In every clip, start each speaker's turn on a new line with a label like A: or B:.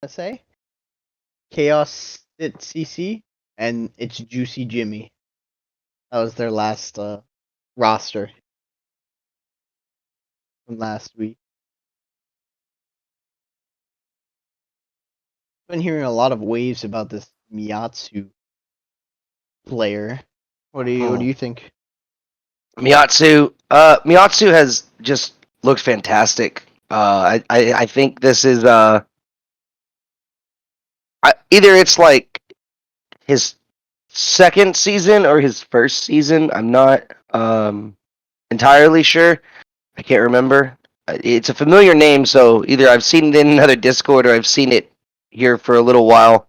A: say. Chaos at CC, and it's Juicy Jimmy. That was their last roster from last week. Been hearing a lot of waves about this MiatsuZ player. What do you think?
B: MiatsuZ has just looked fantastic. I think this is either it's like his second season or his first season. I'm not entirely sure. I can't remember. It's a familiar name, so either I've seen it in another Discord or I've seen it here for a little while.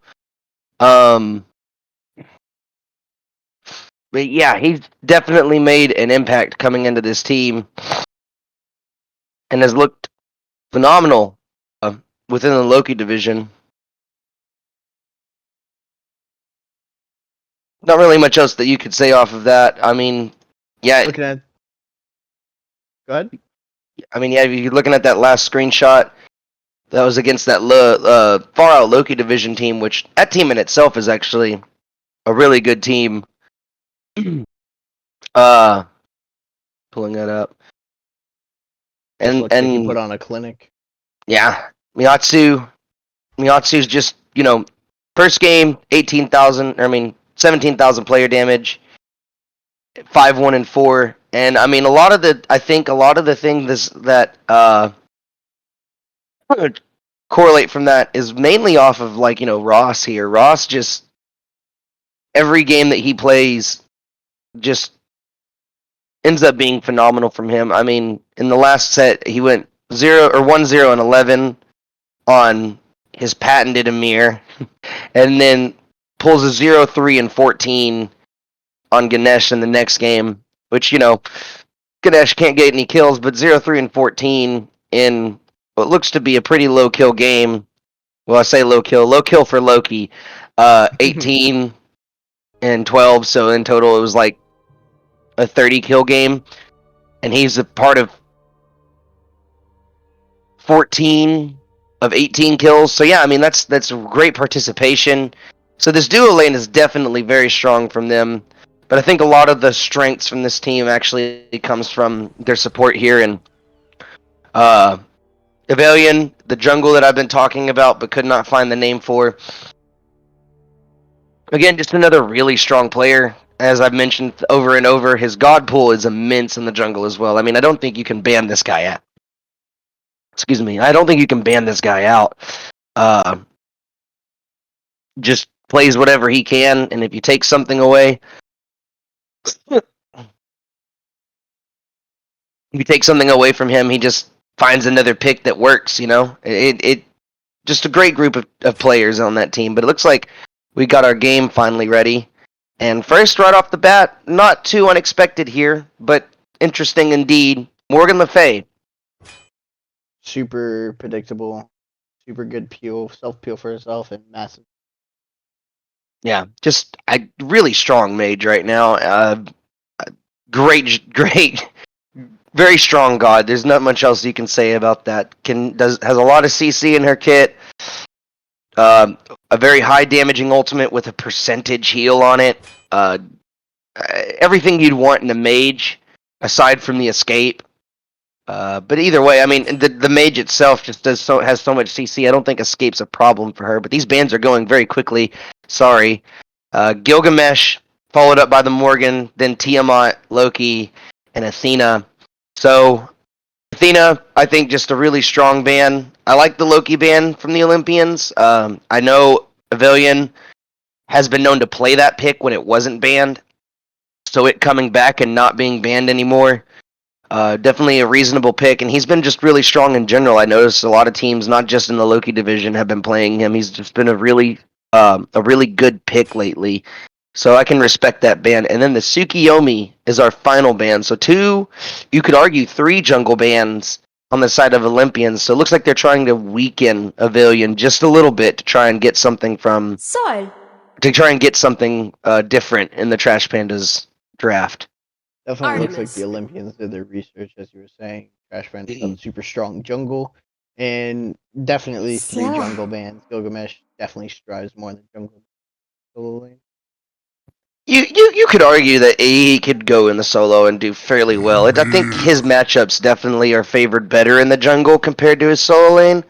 B: But yeah, he's definitely made an impact coming into this team and has looked phenomenal within the Loki division. Not really much else that you could say off of that. I mean, yeah.
A: Looking at. Go ahead.
B: I mean, yeah. If you're looking at that last screenshot, that was against that far out Loki division team, which that team in itself is actually a really good team. Pulling that up.
A: And like you put on a clinic.
B: Yeah, MiatsuZ's just, first game 17,000 player damage, 5-1-4, and I mean a lot of the things that correlate from that is mainly off of Ross here. Ross just every game that he plays just ends up being phenomenal from him. I mean, in the last set he went 1-0 and 11 on his patented Amir, and then pulls a 0-3 and 14 on Ganesh in the next game, which, Ganesh can't get any kills, but 0-3 and 14 in what looks to be a pretty low kill game. Well, I say low kill for Loki. 18 and 12, so in total it was like a 30 kill game, and he's a part of 14 of 18 kills. So yeah, I mean that's great participation. So this duo lane is definitely very strong from them. But I think a lot of the strengths from this team actually comes from their support here, and Evalyian, the jungle that I've been talking about but could not find the name for. Again, just another really strong player. As I've mentioned over and over, his god pool is immense in the jungle as well. I mean, I don't think you can ban this guy out. Excuse me. I don't think you can ban this guy out. Just plays whatever he can, and if you take something away, from him, he just finds another pick that works. It just a great group of players on that team. But it looks like we got our game finally ready. And first, right off the bat, not too unexpected here, but interesting indeed. Morgan Le Fay.
A: Super predictable, super good self-peel for herself, and massive.
B: Yeah, just a really strong mage right now. Great, very strong god. There's not much else you can say about that. Has a lot of CC in her kit. A very high damaging ultimate with a percentage heal on it. Everything you'd want in a mage, aside from the escape. But either way, I mean, the mage itself just has so much CC. I don't think escape's a problem for her. But these bans are going very quickly. Sorry. Gilgamesh, followed up by the Morgan, then Tiamat, Loki, and Athena. So, Athena, I think just a really strong ban. I like the Loki ban from the Olympians. I know Evalyian has been known to play that pick when it wasn't banned. So it coming back and not being banned anymore, definitely a reasonable pick. And he's been just really strong in general. I noticed a lot of teams, not just in the Loki division, have been playing him. He's just been a really good pick lately. So I can respect that ban. And then the Tsukiyomi is our final ban. So you could argue 3 jungle bans on the side of Olympians. So it looks like they're trying to weaken Evalyian just a little bit to try and get something different in the Trash Pandas draft.
A: Definitely looks like the Olympians did their research, as you were saying. Trash Pandas have a super strong jungle, And definitely 3
C: Scylla.
A: jungle bans. Gilgamesh definitely strives more than jungle solo lane.
B: You could argue that he could go in the solo and do fairly well. I think his matchups definitely are favored better in the jungle compared to his solo lane.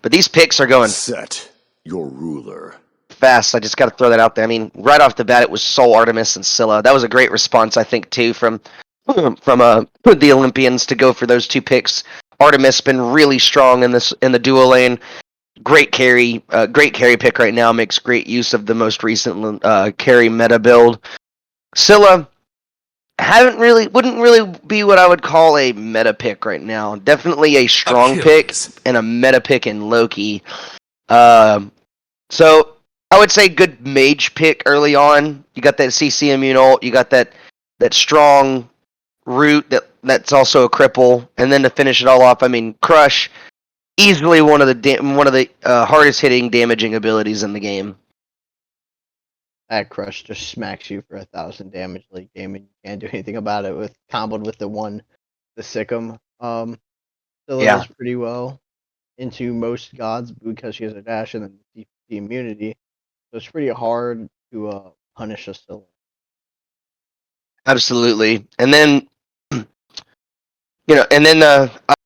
B: But these picks are going
D: Set your ruler.
B: fast. I just got to throw that out there. I mean, right off the bat, it was Soul, Artemis, and Scylla. That was a great response, I think, too, from the Olympians to go for those 2 picks. Artemis been really strong in the duo lane. Great carry pick right now. Makes great use of the most recent carry meta build. Scylla wouldn't really be what I would call a meta pick right now. Definitely a strong pick and a meta pick in Loki. So I would say good mage pick early on. You got that CC immune ult. You got that strong root that's also a cripple, and then to finish it all off, I mean, Crush, easily one of the hardest hitting damaging abilities in the game.
A: That Crush just smacks you for 1,000 damage late game, and you can't do anything about it with comboed with the Sikkim. Scylla
B: Yeah.
A: does pretty well into most gods because she has a dash and then the immunity. So it's pretty hard to punish a Scylla.
B: Absolutely. And then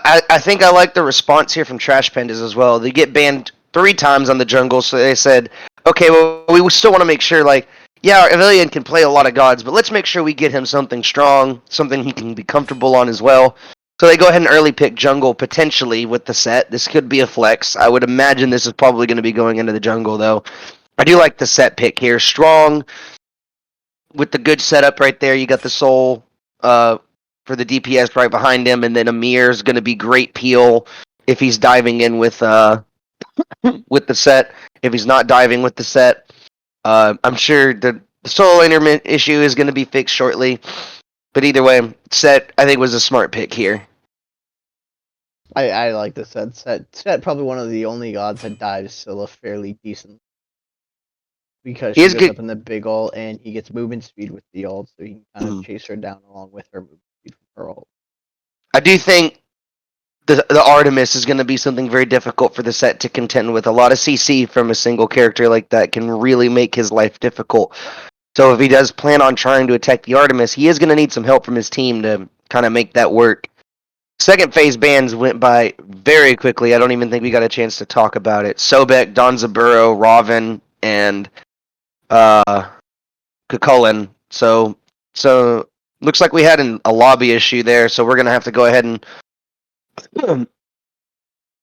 B: I think I like the response here from Trash Pandas as well. They get banned 3 times on the jungle, so they said, okay, well, we still want to make sure, like, yeah, Evalyian can play a lot of gods, but let's make sure we get him something strong, something he can be comfortable on as well. So they go ahead and early pick jungle, potentially, with the set. This could be a flex. I would imagine this is probably going to be going into the jungle, though. I do like the set pick here. Strong, with the good setup right there. You got the soul for the DPS right behind him, and then Amir's going to be great peel if he's diving in with with the set. If he's not diving with the set, I'm sure the solo intermittent issue is going to be fixed shortly. But either way, set I think was a smart pick here.
A: I like the set. Set probably one of the only gods that dives Scylla fairly decent. Because
B: He
A: she
B: is
A: goes
B: good.
A: up in the big ult and he gets movement speed with the ult, so he can kind of chase her down along with her movement speed from her ult.
B: I do think the Artemis is going to be something very difficult for the set to contend with. A lot of CC from a single character like that can really make his life difficult. So if he does plan on trying to attack the Artemis, he is going to need some help from his team to kind of make that work. Second phase bans went by very quickly. I don't even think we got a chance to talk about it. Sobek, Donzaburo, Robin, and Kukulin. So looks like we had a lobby issue there, so we're going to have to go ahead and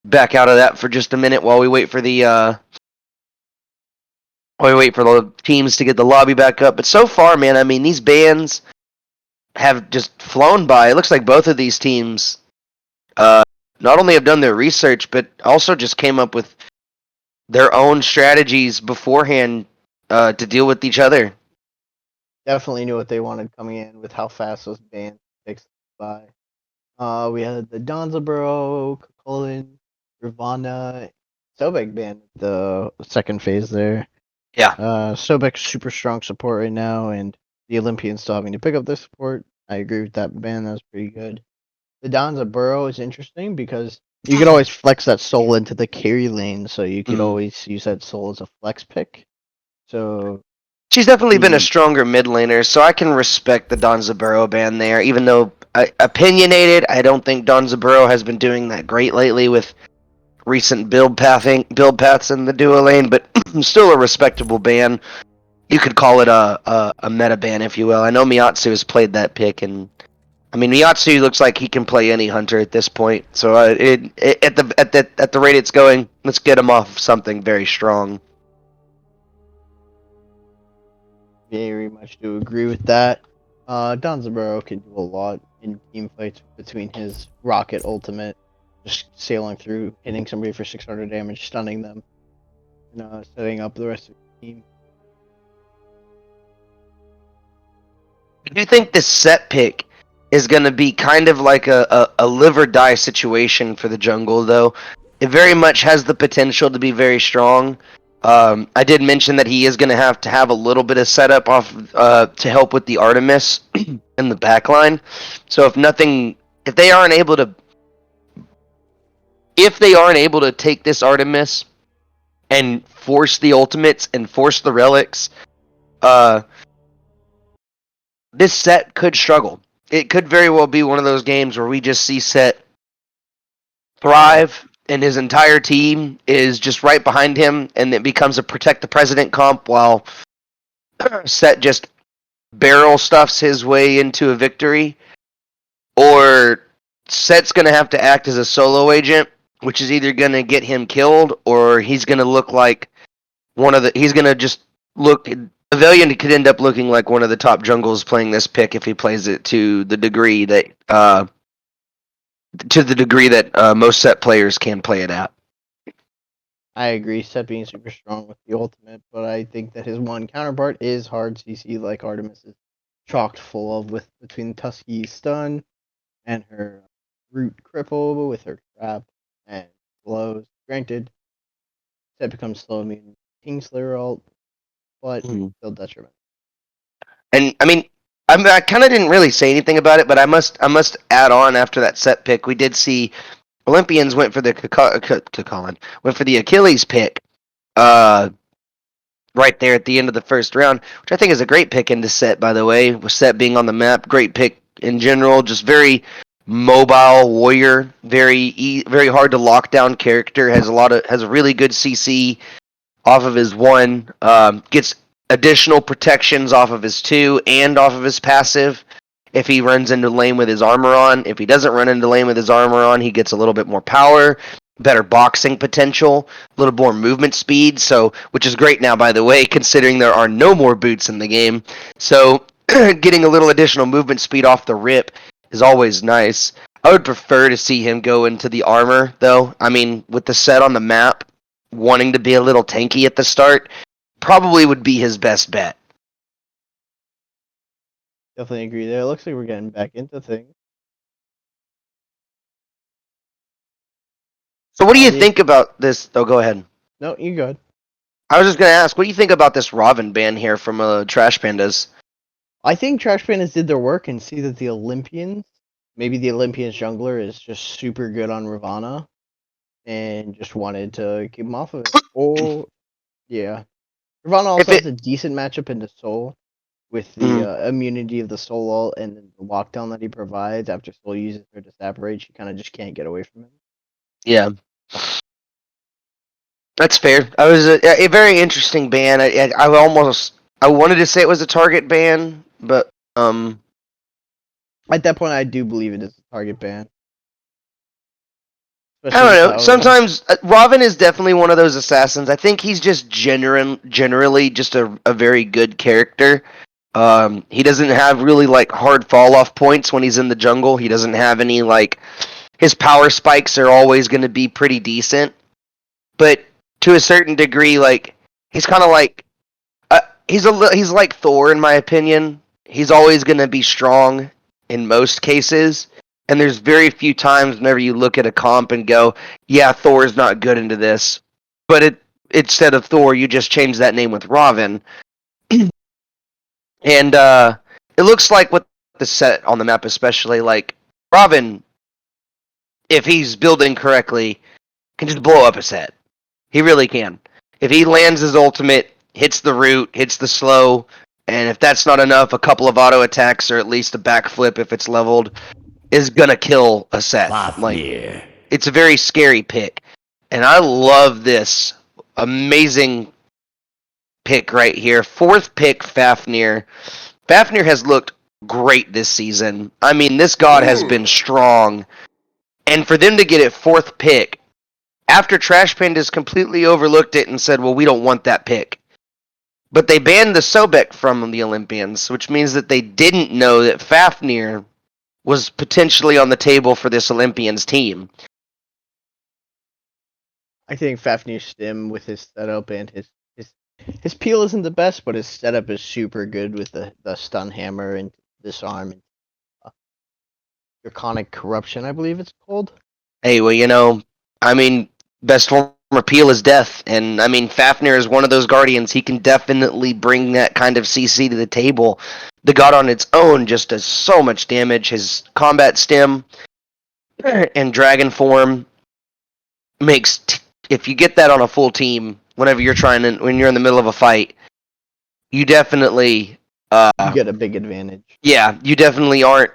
B: back out of that for just a minute while we wait for the teams to get the lobby back up. But so far, man, I mean, these bans have just flown by. It looks like both of these teams not only have done their research, but also just came up with their own strategies beforehand to deal with each other.
A: Definitely knew what they wanted coming in with how fast those bans fixed by. We had the Donzaburo, Kukulin, Ravana, Sobek ban the second phase there.
B: Yeah.
A: Sobek's super strong support right now, and the Olympians still having to pick up their support. I agree with that ban. That was pretty good. The Donzaburo is interesting because you could always flex that soul into the carry lane, so you could always use that soul as a flex pick. So
B: she's definitely been a stronger mid laner, so I can respect the Donzaburo ban there, even though opinionated, I don't think Donzaburo has been doing that great lately with recent build paths in the duo lane, but still a respectable ban. You could call it a meta ban, if you will. I know MiatsuZ has played that pick, and I mean MiatsuZ looks like he can play any hunter at this point. So at the rate it's going, let's get him off something very strong.
A: Very much do agree with that. Donzaburo can do a lot in team fights between his rocket ultimate, just sailing through, hitting somebody for 600 damage, stunning them, and setting up the rest of the team.
B: Do you think the set pick is going to be kind of like a live or die situation for the jungle, though? It very much has the potential to be very strong. I did mention that he is going to have a little bit of setup off to help with the Artemis in the backline. So if they aren't able to if they aren't able to take this Artemis and force the ultimates and force the relics, this set could struggle. It could very well be one of those games where we just see Set thrive and his entire team is just right behind him, and it becomes a protect the president comp while Set just barrel stuffs his way into a victory. Or Set's going to have to act as a solo agent, which is either going to get him killed or he's going to look like he's going to just look. Evalyian could end up looking like one of the top jungles playing this pick if he plays it to the degree that most Set players can play it at.
A: I agree, Set being super strong with the ultimate, but I think that his one counterpart is hard CC like Artemis is chocked full of with between Tusky's stun and her root cripple with her trap and blows. Granted, Set becomes slow immune Kingslayer ult, but still detriment.
B: And I mean, I kind of didn't really say anything about it, but I must add on after that Set pick. We did see Olympians went for the went for the Achilles pick, right there at the end of the first round, which I think is a great pick into Set. By the way, with Set being on the map, great pick in general. Just very mobile warrior, very hard to lock down character. Has a really good CC off of his 1. Gets additional protections off of his 2 and off of his passive. If he runs into lane with his armor on, if he doesn't run into lane with his armor on, he gets a little bit more power, better boxing potential, a little more movement speed. So, which is great now, by the way, considering there are no more boots in the game. So, getting a little additional movement speed off the rip is always nice. I would prefer to see him go into the armor, though. I mean, with the Set on the map, wanting to be a little tanky at the start, probably would be his best bet.
A: Definitely agree there. It looks like we're getting back into things.
B: So what do you think about this? Oh, go ahead.
A: No, you go ahead.
B: I was just going to ask, what do you think about this Robin ban here from Trash Pandas?
A: I think Trash Pandas did their work and see that the Olympians, maybe the Olympians jungler is just super good on Ravana and just wanted to keep him off of it. Or, yeah. Ravana also has a decent matchup into Soul with the immunity of the Soul ult and then the lockdown that he provides after Soul uses her to separate. She kind of just can't get away from him.
B: Yeah. That's fair. I was a very interesting ban. I wanted to say it was a target ban, but
A: at that point I do believe it is a target ban.
B: Especially I don't know. Sometimes Robin is definitely one of those assassins. I think he's just generally just a very good character. He doesn't have really like hard fall off points when he's in the jungle. He doesn't have any like his power spikes are always going to be pretty decent, but to a certain degree, like he's kind of like he's like Thor in my opinion. He's always going to be strong in most cases, and there's very few times whenever you look at a comp and go, "Yeah, Thor is not good into this," but instead of Thor, you just change that name with Robin, and it looks like with the Set on the map, especially like Robin, if he's building correctly, can just blow up a Set. He really can. If he lands his ultimate, hits the root, hits the slow, and if that's not enough, a couple of auto attacks or at least a backflip if it's leveled is gonna kill a Set. Like, it's a very scary pick. And I love this amazing pick right here. 4th pick, Fafnir. Fafnir has looked great this season. I mean, this god has been strong. And for them to get it 4th pick, after Trash Pandas completely overlooked it and said, well, we don't want that pick. But they banned the Sobek from the Olympians, which means that they didn't know that Fafnir was potentially on the table for this Olympians team.
A: I think Fafnir's stim with his setup and his peel isn't the best, but his setup is super good with the stun hammer and disarm and draconic corruption, I believe it's called.
B: Hey, well, I mean, best form of peel is death, and I mean, Fafnir is one of those guardians. He can definitely bring that kind of CC to the table. The god on its own just does so much damage. His combat stim and dragon form makes if you get that on a full team, whenever you're when you're in the middle of a fight, you definitely
A: You get a big advantage.
B: yeah, you definitely aren't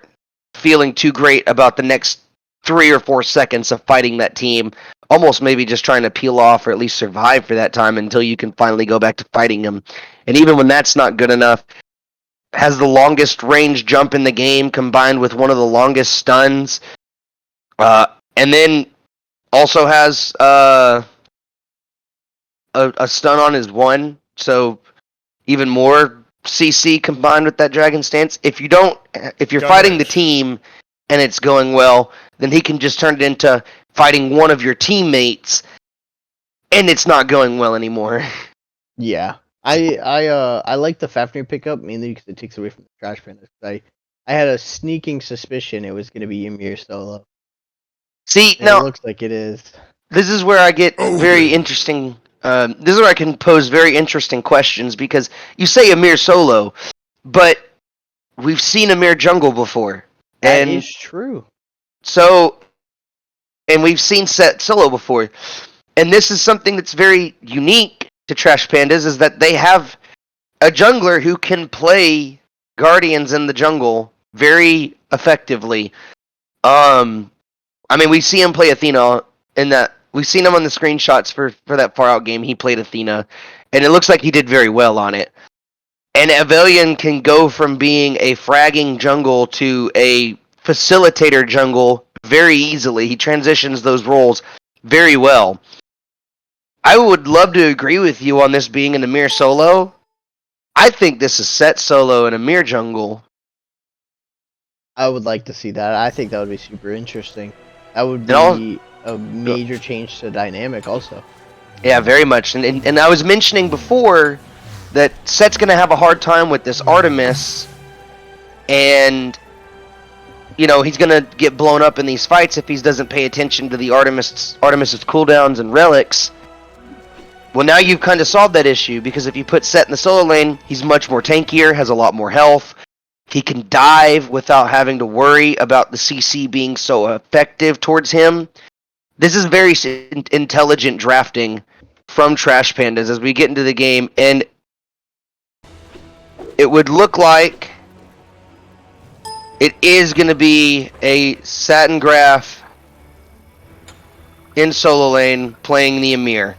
B: feeling too great about the next 3 or 4 seconds of fighting that team. Almost maybe just trying to peel off or at least survive for that time until you can finally go back to fighting them. And even when that's not good enough, has the longest range jump in the game combined with one of the longest stuns. And then also has a stun on his one, so even more CC combined with that Dragon Stance. If you're fighting the team and it's going well, then he can just turn it into fighting one of your teammates, and it's not going well anymore.
A: Yeah, I like the Fafnir pickup mainly because it takes away from the Trash Pandas. I had a sneaking suspicion it was gonna be Ymir solo.
B: See,
A: And
B: now
A: it looks like it is.
B: this is where I get very interesting. This is where I can pose very interesting questions because you say Ymir solo, but we've seen Ymir jungle before.
A: That is true.
B: So, and we've seen Set solo before. And this is something that's very unique to Trash Pandas, is that they have a jungler who can play Guardians in the jungle very effectively. I mean, we see him play Athena in that. We've seen him on the screenshots for that Far Out game. He played Athena, and it looks like he did very well on it. And Evalyian can go from being a fragging jungle to a facilitator jungle very easily. He transitions those roles very well. I would love to agree with you on this being an Ymir solo. I think this is Set solo and Ymir jungle.
A: I would like to see that. I think that would be super interesting. That would be a major change to the dynamic also.
B: Yeah, very much. And I was mentioning before that Set's going to have a hard time with this Artemis, and you know, he's going to get blown up in these fights if he doesn't pay attention to the Artemis's cooldowns and relics. Well, now you've kind of solved that issue, because if you put Set in the solo lane, he's much more tankier, has a lot more health. He can dive without having to worry about the CC being so effective towards him. This is very intelligent drafting from Trash Pandas as we get into the game, and it would look like it is going to be a SatinGraph in solo lane playing the Ymir.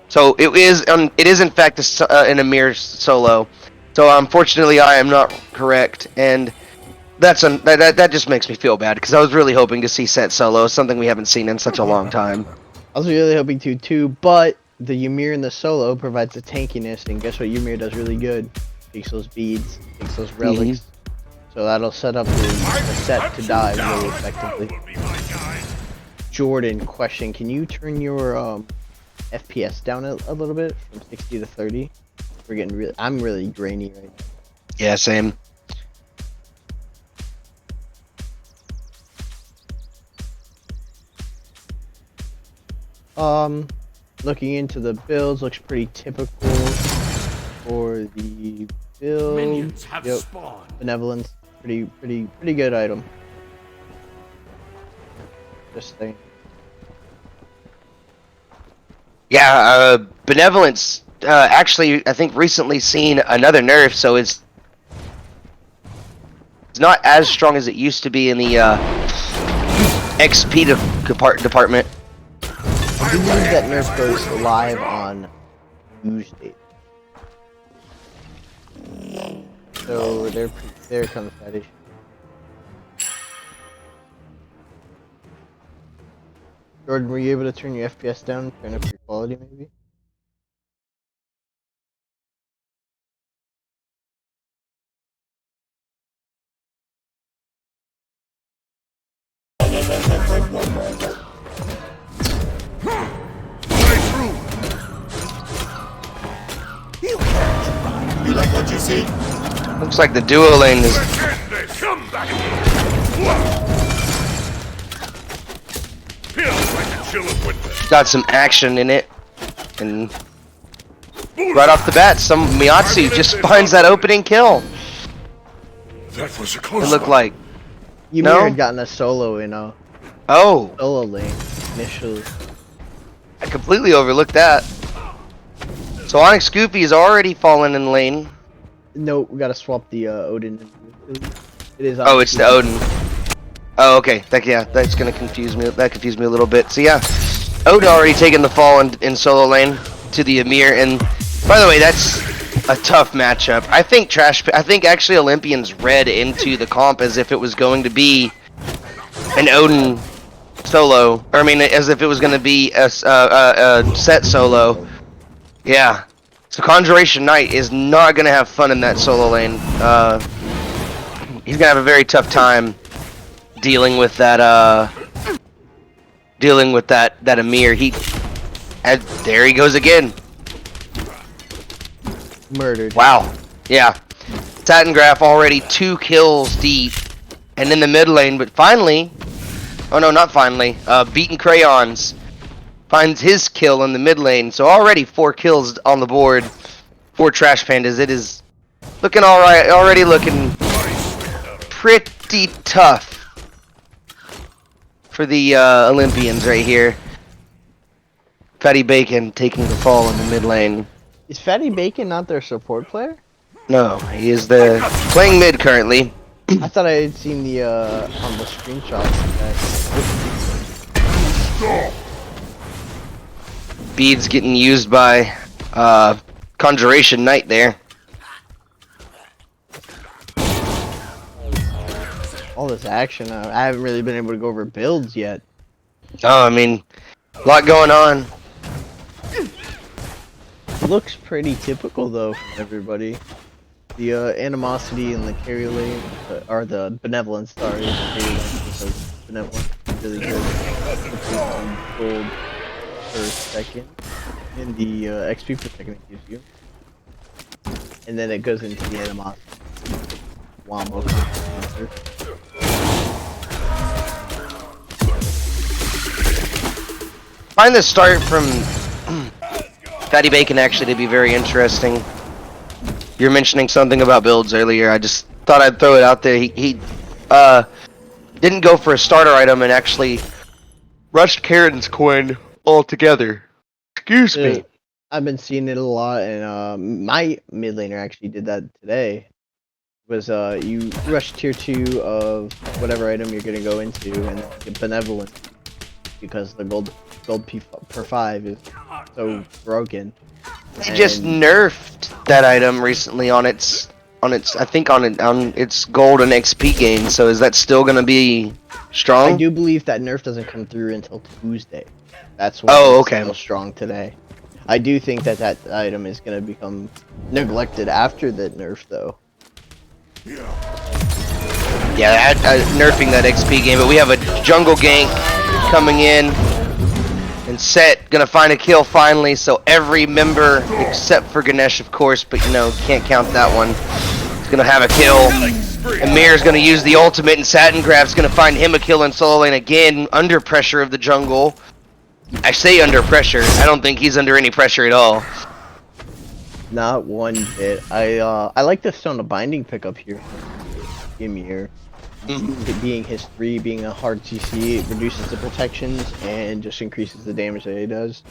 B: So it is in fact an Ymir solo. So unfortunately, I am not correct, and that just makes me feel bad, because I was really hoping to see Set solo, something we haven't seen in such a long time.
A: I was really hoping to too, but the Ymir in the solo provides the tankiness, and guess what Ymir does really good? Takes those beads, takes those relics. So that'll set up the Set to die really effectively. Jordan, question: can you turn your FPS down a little bit from 60 to 30? We're getting really. I'm really grainy right now.
B: Yeah, same.
A: Looking into the builds, looks pretty typical for the build.
C: Minions have spawned.
A: Benevolence, pretty good item. Just saying.
B: Yeah, Benevolence actually, I think, recently seen another nerf, so it's not as strong as it used to be in the XP department.
A: I believe that nerf goes live on Tuesday. So there comes that issue. Jordan, were you able to turn your FPS down, turn up your quality maybe?
D: You like what you see?
B: Looks like the duo lane is got some action in it, and right off the bat, some MiatsuZ just finds that opening kill.
D: That was a close
B: It looked like
A: Ymir had gotten a solo in a solo lane initially.
B: I completely overlooked that. So Onyx Goofy is already fallen in lane.
A: No, we gotta swap the Odin. It is.
B: Oh, it's the Odin. Oh, okay. That's gonna confuse me. That confused me a little bit. So yeah, Odin already taken the fall in solo lane to the Ymir. And by the way, that's a tough matchup. I think actually Olympians read into the comp as if it was going to be an Odin solo, or I mean, as if it was going to be a set solo. Yeah. So ConjurationNite is not going to have fun in that solo lane. He's going to have a very tough time dealing with that Ymir. There he goes again.
A: Murdered.
B: Wow. Yeah. SatinGraph already 2 kills deep and in the mid lane, but finally, oh no, not finally, bEatnCrayons finds his kill in the mid lane. So already 4 kills on the board for Trash Pandas. It is looking alright, already looking pretty tough for the Olympians right here. FattyBacon taking the fall in the mid lane.
A: Is FattyBacon not their support player?
B: No, he is playing mid currently.
A: I thought I had seen the on the screenshots.
B: Beads getting used by ConjurationNite there.
A: All this action. I haven't really been able to go over builds yet.
B: Oh, I mean, a lot going on.
A: Looks pretty typical though from everybody. The animosity and the carry lane, or the benevolence, sorry, the carry lane, because benevolence is really good. Gold per second, and the XP per second it gives you, and then it goes into the animosity. Wombo.
B: Find the start from FattyBacon actually to be very interesting. You're mentioning something about builds earlier. I just thought I'd throw it out there. He didn't go for a starter item and actually rushed Karen's coin altogether. Excuse me.
A: I've been seeing it a lot, and my mid laner actually did that today. Was you rush tier 2 of whatever item you're gonna go into, and get benevolent because the gold P per 5 is so broken.
B: They just nerfed that item recently on its I think on its gold and XP gain. So is that still gonna be strong?
A: I do believe that nerf doesn't come through until Tuesday. That's why it's still strong today. I do think that that item is gonna become neglected after the nerf though.
B: Yeah, nerfing that XP game, but we have a jungle gank coming in. And Set gonna find a kill finally, so every member except for Ganesh, of course, but you know, can't count that one. He's gonna have a kill. Amir's gonna use the ultimate, and SatinGraph's gonna find him a kill in solo lane again, under pressure of the jungle. I say under pressure. I don't think he's under any pressure at all.
A: Not one bit. I like the Stone of Binding pickup here. Ymir. Being his 3, being a hard CC, it reduces the protections and just increases the damage that he does.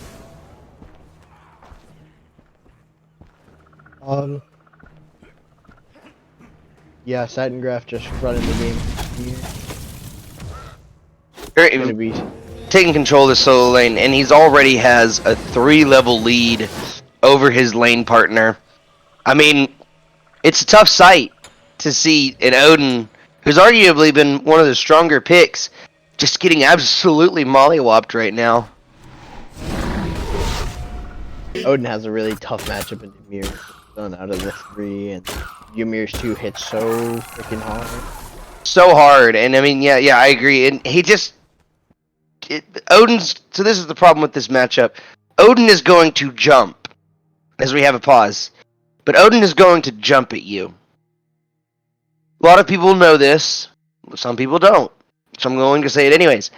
A: Yeah, SatinGraph just running the game here.
B: Taking control of the solo lane, and he's already has a 3-level lead over his lane partner. I mean, it's a tough sight to see an Odin, who's arguably been one of the stronger picks, just getting absolutely mollywopped right now.
A: Odin has a really tough matchup in Ymir. Done out of the 3, and Ymir's 2 hits so freaking hard.
B: So hard, and I mean, yeah, I agree. And he just... Odin's... So this is the problem with this matchup. Odin is going to jump, as we have a pause. But Odin is going to jump at you. A lot of people know this. Some people don't. So I'm going to say it anyways.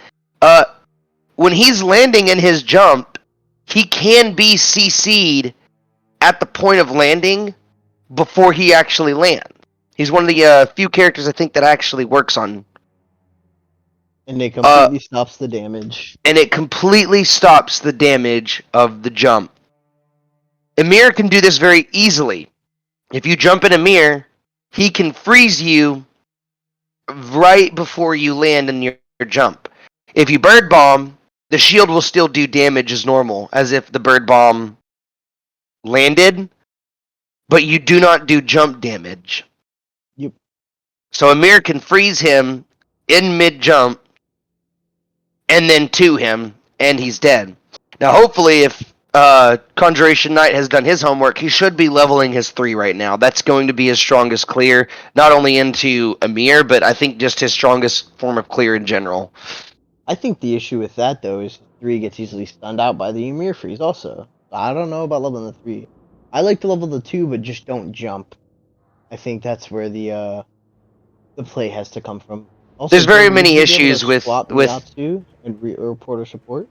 B: When he's landing in his jump, he can be CC'd at the point of landing before he actually lands. He's one of the few characters I think that actually works on
A: And it completely stops the damage.
B: And it completely stops the damage of the jump. Emir can do this very easily. If you jump in Emir, he can freeze you right before you land in your jump. If you bird bomb, the shield will still do damage as normal, as if the bird bomb landed, but you do not do jump damage.
A: Yep.
B: So Emir can freeze him in mid-jump, and then 2 him, and he's dead. Now, hopefully, if ConjurationNite has done his homework, he should be leveling his 3 right now. That's going to be his strongest clear, not only into Emir, but I think just his strongest form of clear in general.
A: I think the issue with that, though, is 3 gets easily stunned out by the Emir freeze also. I don't know about leveling the 3. I like to level the 2, but just don't jump. I think that's where the play has to come from. Also,
B: There's very
A: Jordan, would
B: many
A: you be able
B: issues
A: to
B: with
A: swap MiatsuZ and ReportOrSupport?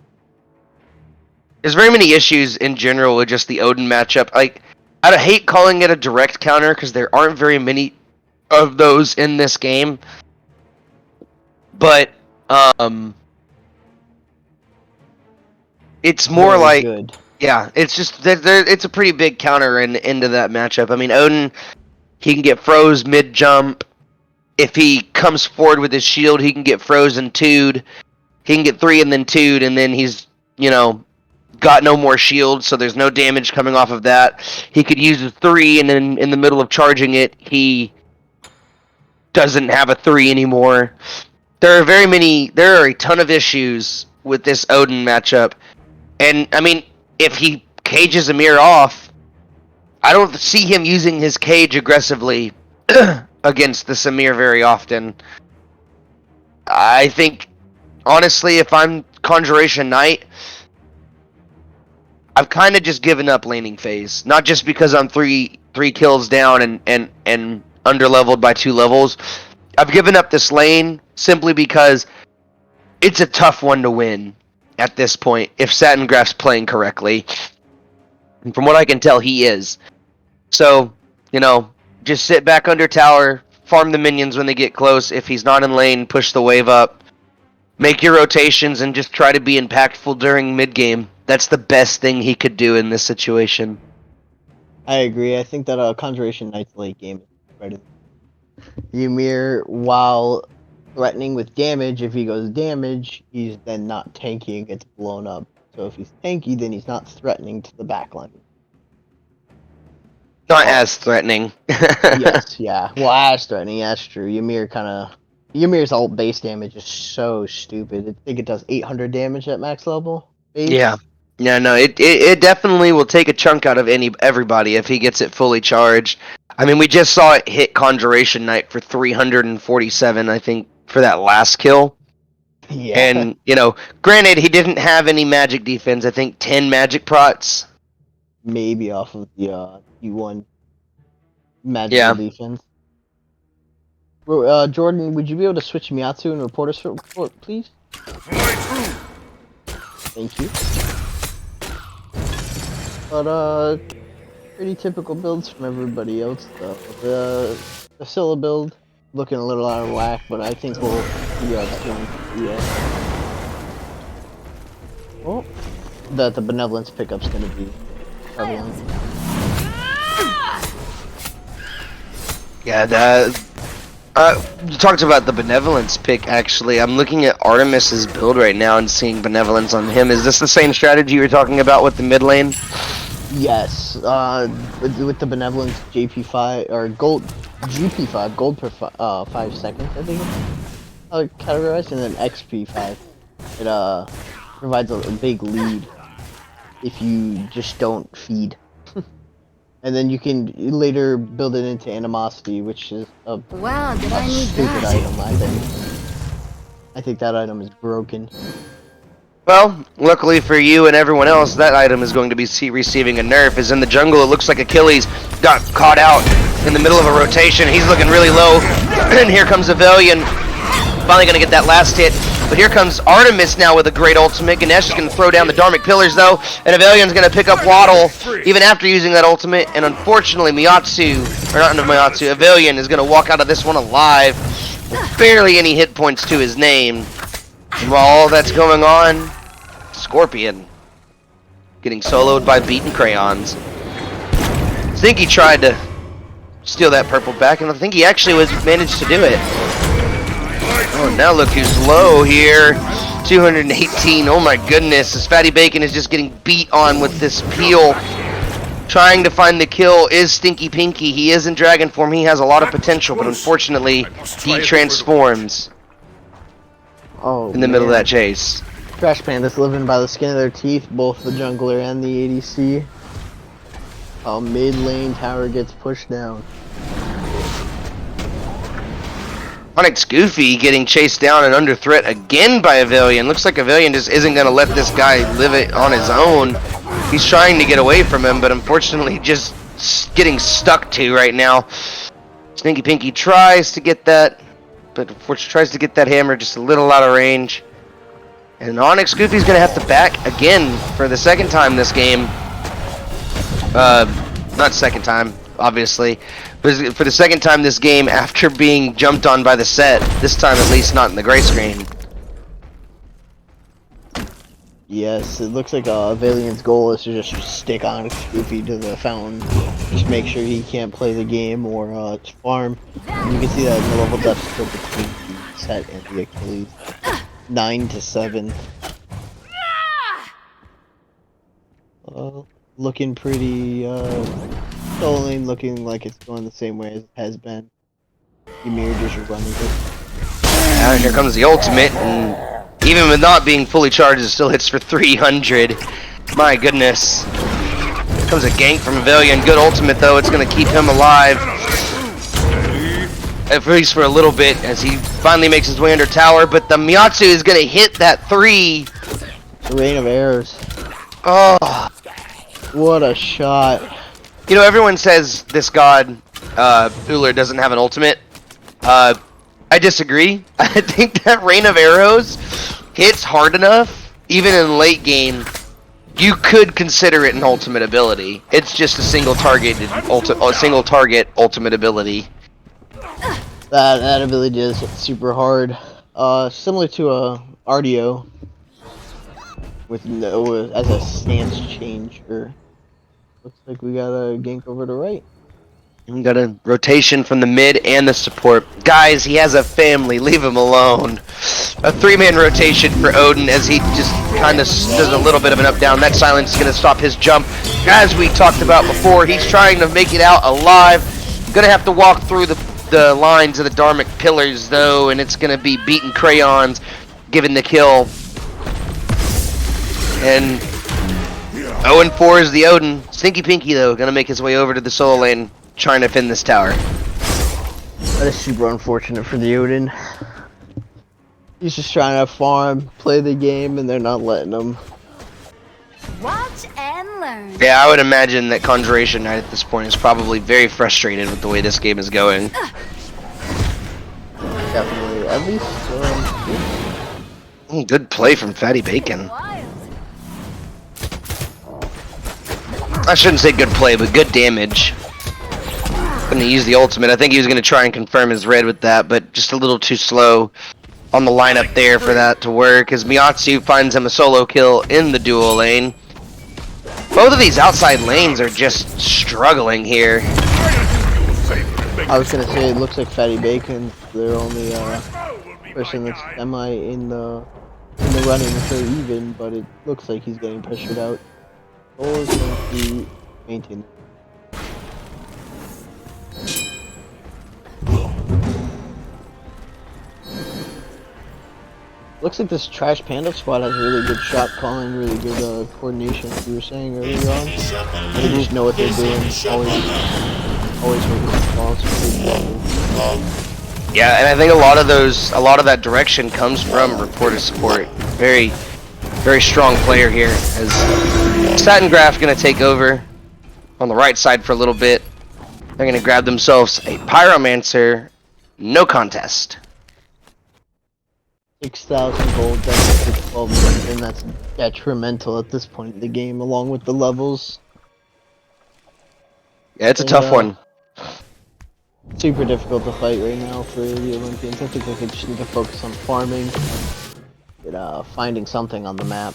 B: There's very many issues in general with just the Odin matchup. Like, I hate calling it a direct counter because there aren't very many of those in this game. But it's more
A: Very
B: like
A: good.
B: yeah, it's just it's a pretty big counter into that matchup. I mean, Odin, he can get froze mid jump. If he comes forward with his shield, he can get frozen 2'd. He can get 3 and then 2'd, and then he's, got no more shield, so there's no damage coming off of that. He could use a 3, and then in the middle of charging it, he doesn't have a 3 anymore. There are a ton of issues with this Odin matchup. And, I mean, if he cages Emir off, I don't see him using his cage aggressively against the Emir very often. I think, honestly, if I'm ConjurationNite, I've kind of just given up laning phase. Not just because I'm three kills down and underleveled by 2 levels. I've given up this lane simply because it's a tough one to win at this point if SatinGraph's playing correctly. And from what I can tell, he is. So, just sit back under tower, farm the minions when they get close. If he's not in lane, push the wave up. Make your rotations and just try to be impactful during mid-game. That's the best thing he could do in this situation.
A: I agree. I think that ConjurationNite's late game is better. Ymir, while threatening with damage, if he goes damage, he's then not tanky and gets blown up. So if he's tanky, then he's not threatening to the backline.
B: Not as threatening.
A: Yes, yeah. Well, as threatening, that's true. Ymir's ult base damage is so stupid. I think it does 800 damage at max level. Base.
B: Yeah. Yeah, no, it definitely will take a chunk out of everybody if he gets it fully charged. I mean, we just saw it hit ConjurationNite for 347, I think, for that last kill.
A: Yeah.
B: And, granted, he didn't have any magic defense. I think 10 magic prots.
A: Maybe off of the E1 magical defense. Jordan, would you be able to switch MiatsuZ and ReportOrSupport, please? Thank you. But, pretty typical builds from everybody else, though. The Scylla build, looking a little out of whack, but I think we'll figure out that one. Yeah. Oh, the Benevolence pickup's gonna be prevalent.
B: Yeah, you talked about the Benevolence pick, actually. I'm looking at Artemis's build right now and seeing Benevolence on him. Is this the same strategy you were talking about with the mid lane?
A: Yes, with the Benevolence JP5, or gold, GP5, gold per 5 seconds, I think it's categorized, and then XP5. It provides a big lead if you just don't feed. And then you can later build it into Animosity, which is a stupid item, I think. I think that item is broken.
B: Well, luckily for you and everyone else, that item is going to be receiving a nerf. As in the jungle, it looks like Achilles got caught out in the middle of a rotation. He's looking really low. And here comes Evalyian, finally going to get that last hit. But here comes Artemis now with a great ultimate. Ganesh is going to throw down the Dharmic Pillars, though. And Evalyian's going to pick up Wattle, even after using that ultimate. And unfortunately, Evalyian is going to walk out of this one alive. With barely any hit points to his name. And while all that's going on, Scorpion getting soloed by bEatnCrayons. I think he tried to steal that purple back, and I think he actually managed to do it. Oh, now look who's low here. 218. Oh my goodness, this FattyBacon is just getting beat on with this peel. Trying to find the kill is StInKyyPPiNkY. He is in dragon form. He has a lot of potential, but unfortunately, he transforms in the middle of that chase.
A: Trash Pandas living by the skin of their teeth, both the jungler and the ADC. Mid lane tower gets pushed down.
B: Onyx Goofie getting chased down and under threat again by Evalyian. Looks like Evalyian just isn't going to let this guy live it on his own. He's trying to get away from him, but unfortunately just getting stuck to right now. StInKyyPPiNkY tries to get that, but unfortunately tries to get that hammer just a little out of range. And Onyx Goofie's going to have to back again for the second time this game. Not second time, obviously. But for the second time this game after being jumped on by the set. This time at least not in the gray screen.
A: Yes, it looks like Evalyian's goal is to just stick Onyx Goofie to the fountain. Just make sure he can't play the game or farm. And you can see that in the level deficit between the set and the Achilles. 9-7. Looking pretty stolen, looking like it's going the same way as it has been. Ymir just running it.
B: And here comes the ultimate, and even with not being fully charged, it still hits for 300. My goodness. Here comes a gank from Evalyian. Good ultimate though, it's gonna keep him alive. At least for a little bit, as he finally makes his way under tower, but the MiatsuZ is gonna hit that 3.
A: The rain of errors.
B: Oh.
A: What a shot.
B: You know, everyone says this god, Uller, doesn't have an ultimate. I disagree. I think that rain of arrows hits hard enough, even in late game, you could consider it an ultimate ability. It's just a single target ultimate ability.
A: That ability is super hard. Similar to a RDO with no as a stance changer. Looks like we got a gank over to right.
B: We got a rotation from the mid and the support. Guys, he has a family. Leave him alone. A 3-man rotation for Odin as he just kind of does a little bit of an up-down. That silence is going to stop his jump. As we talked about before, he's trying to make it out alive. Going to have to walk through the lines of the Dharmic pillars, though, and it's going to be bEatnCrayons giving the kill. And 0-4 is the Odin. StInKyyPPiNkY, though, going to make his way over to the solo lane, trying to finn this tower.
A: That is super unfortunate for the Odin. He's just trying to farm, play the game, and they're not letting him.
C: Watch and learn.
B: Yeah, I would imagine that ConjurationNite at this point is probably very frustrated with the way this game is going.
A: Definitely, at least.
B: Good play from FattyBacon.
C: Wild.
B: I shouldn't say good play, but good damage. Gonna use the ultimate. I think he was gonna try and confirm his red with that, but just a little too slow on the lineup there for that to work, as MiatsuZ finds him a solo kill in the dual lane. Both of these outside lanes are just struggling here.
A: I was gonna say it looks like FattyBacon. They're only person that's semi in the running for even, but it looks like he's getting pressured out. Goal is going to maintain. Looks like this Trash Panda squad has really good shot calling, really good coordination, as you were saying earlier on. They just know what they're doing, always making the balls.
B: Yeah, and I think a lot of that direction comes from ReportOrSupport. Very strong player here, as SatinGraph gonna take over on the right side for a little bit. They're gonna grab themselves a Pyromancer, no contest.
A: 6,000 gold down to 12 minutes, and that's detrimental at this point in the game, along with the levels.
B: Yeah, it's a tough one.
A: Super difficult to fight right now for the Olympians. I think they just need to focus on farming. finding something on the map.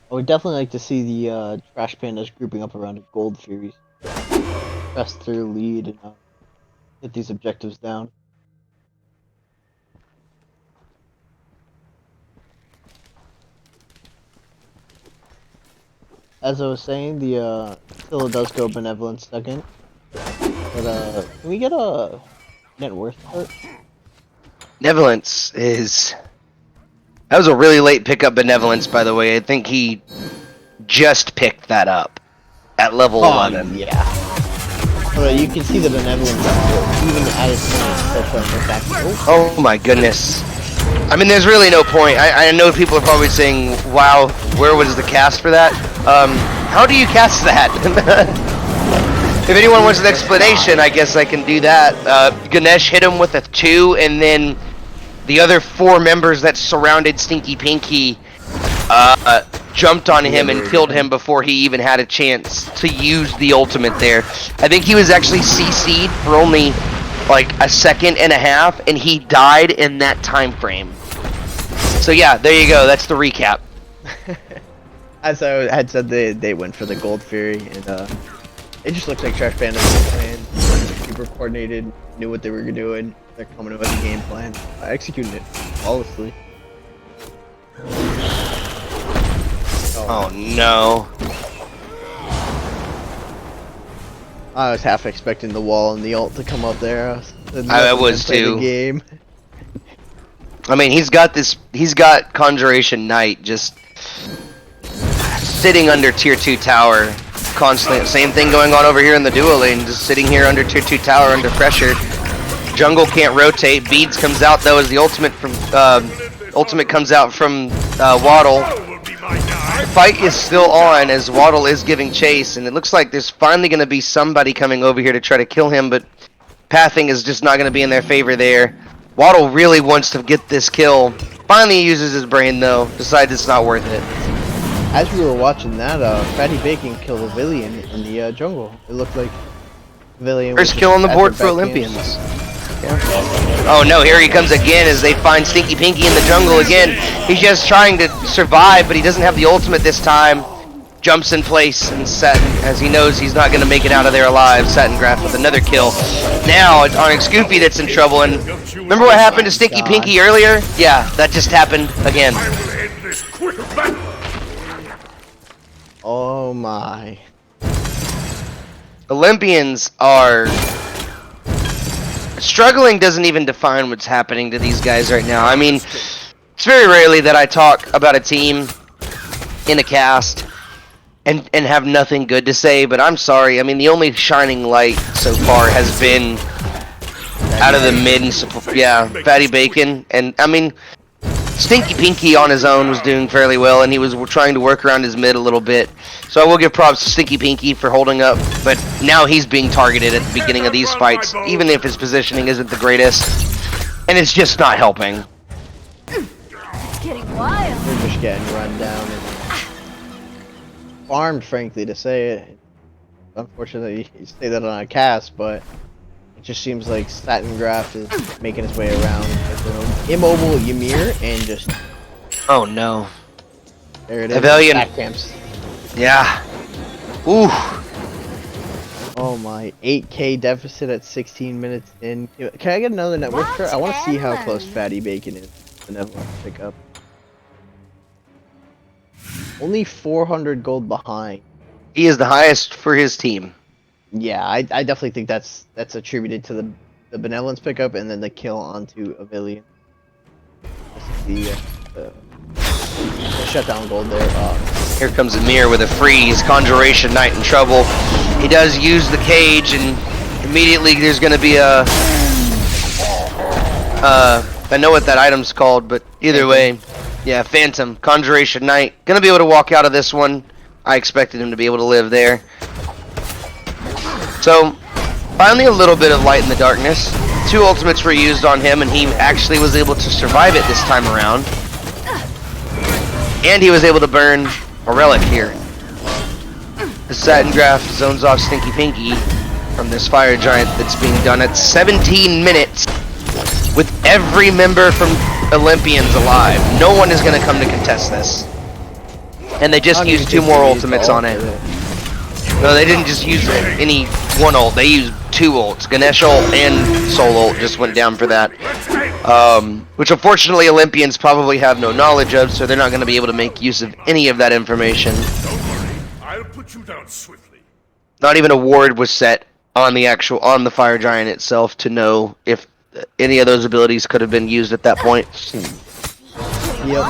A: I would definitely like to see the Trash Pandas grouping up around a Gold Furies. Press through lead and get these objectives down. As I was saying, the still does go Benevolence second. But can we get a net worth chart?
B: Benevolence is... That was a really late pickup, Benevolence, by the way. I think he just picked that up at level 11.
A: Yeah. But you can see the Benevolence even at its point still trying to back.
B: Oh my goodness. I mean, there's really no point. I know people are probably saying, wow, where was the cast for that? How do you cast that? If anyone wants an explanation, I guess I can do that. Ganesh hit him with a 2, and then the other 4 members that surrounded StInKyyPPiNkYY jumped on him and killed him before he even had a chance to use the ultimate there. I think he was actually CC'd for only like a second and a half, and he died in that time frame. So yeah, there you go. That's the recap.
A: As I had said, they went for the Gold Fury, and it just looks like Trash Pandas was playing super coordinated, knew what they were doing. They're coming in with a game plan, executing it flawlessly.
B: Oh no.
A: I was half expecting the wall and the ult to come up there.
B: I was too.
A: The game.
B: I mean, he's got ConjurationNite just sitting under tier 2 tower constantly. Same thing going on over here in the duo lane, just sitting here under tier 2 tower under pressure. Jungle can't rotate. Beads comes out though as the ultimate comes out from Wattle. The fight is still on as Wattle is giving chase, and it looks like there's finally going to be somebody coming over here to try to kill him, but pathing is just not going to be in their favor there. Wattle really wants to get this kill. Finally uses his brain though, decides it's not worth it.
A: As we were watching that, FattyBacon killed Evalyian in the jungle. It looked like Evalyian
B: First kill on the board for Olympians. Yeah. Oh no, here he comes again as they find StInKyyPPiNkYY in the jungle again. He's just trying to survive, but he doesn't have the ultimate this time. Jumps in place and Satin, as he knows he's not going to make it out of there alive. SatinGraph with another kill. Now it's Onyx Goofie that's in trouble, and remember what happened to StInKyyPPiNkYY earlier? Yeah, that just happened again.
A: Oh my.
B: Olympians are struggling. Doesn't even define what's happening to these guys right now. I mean, it's very rarely that I talk about a team in a cast and have nothing good to say, but I'm sorry. I mean, the only shining light so far has been out of the mid and FattyBacon, and I mean, StInKyyPPiNkYY on his own was doing fairly well, and he was trying to work around his mid a little bit. So I will give props to StInKyyPPiNkYY for holding up, but now he's being targeted at the beginning of these fights, even if his positioning isn't the greatest, and it's just not helping.
C: It's getting wild.
A: They're just getting run down and farmed, frankly, to say it. Unfortunately, you say that on a cast, but it just seems like SatinGraph is making his way around with an immobile Ymir and just...
B: Oh no.
A: There it is.
B: Evalyian.
A: Back camps.
B: Yeah. Ooh.
A: Oh my, 8k deficit at 16 minutes in. Can I get another network chart? I want to see how close FattyBacon is to network pickup. Only 400 gold behind.
B: He is the highest for his team.
A: Yeah, I definitely think that's attributed to the Benevolence pickup and then the kill onto Evalyian. The shutdown gold there.
B: Here comes Ymir with a freeze. ConjurationNite in trouble. He does use the cage, and immediately there's going to be a... I know what that item's called, but either way... Yeah, Phantom. ConjurationNite. Going to be able to walk out of this one. I expected him to be able to live there. So, finally a little bit of light in the darkness. 2 ultimates were used on him, and he actually was able to survive it this time around. And he was able to burn a relic here. The SatinGraph zones off StInKyyPPiNkYY. from this fire giant that's being done at 17 minutes with every member from Olympians alive. No one is going to come to contest this. And they just used 2 more ultimates on it. No, they didn't just use any one ult. They used 2 ults. Ganesh ult and Soul ult just went down for that. Which unfortunately Olympians probably have no knowledge of, so they're not going to be able to make use of any of that information.
D: Don't worry, I'll put you down swiftly.
B: Not even a ward was set on the fire giant itself to know if any of those abilities could have been used at that point.
A: Yep.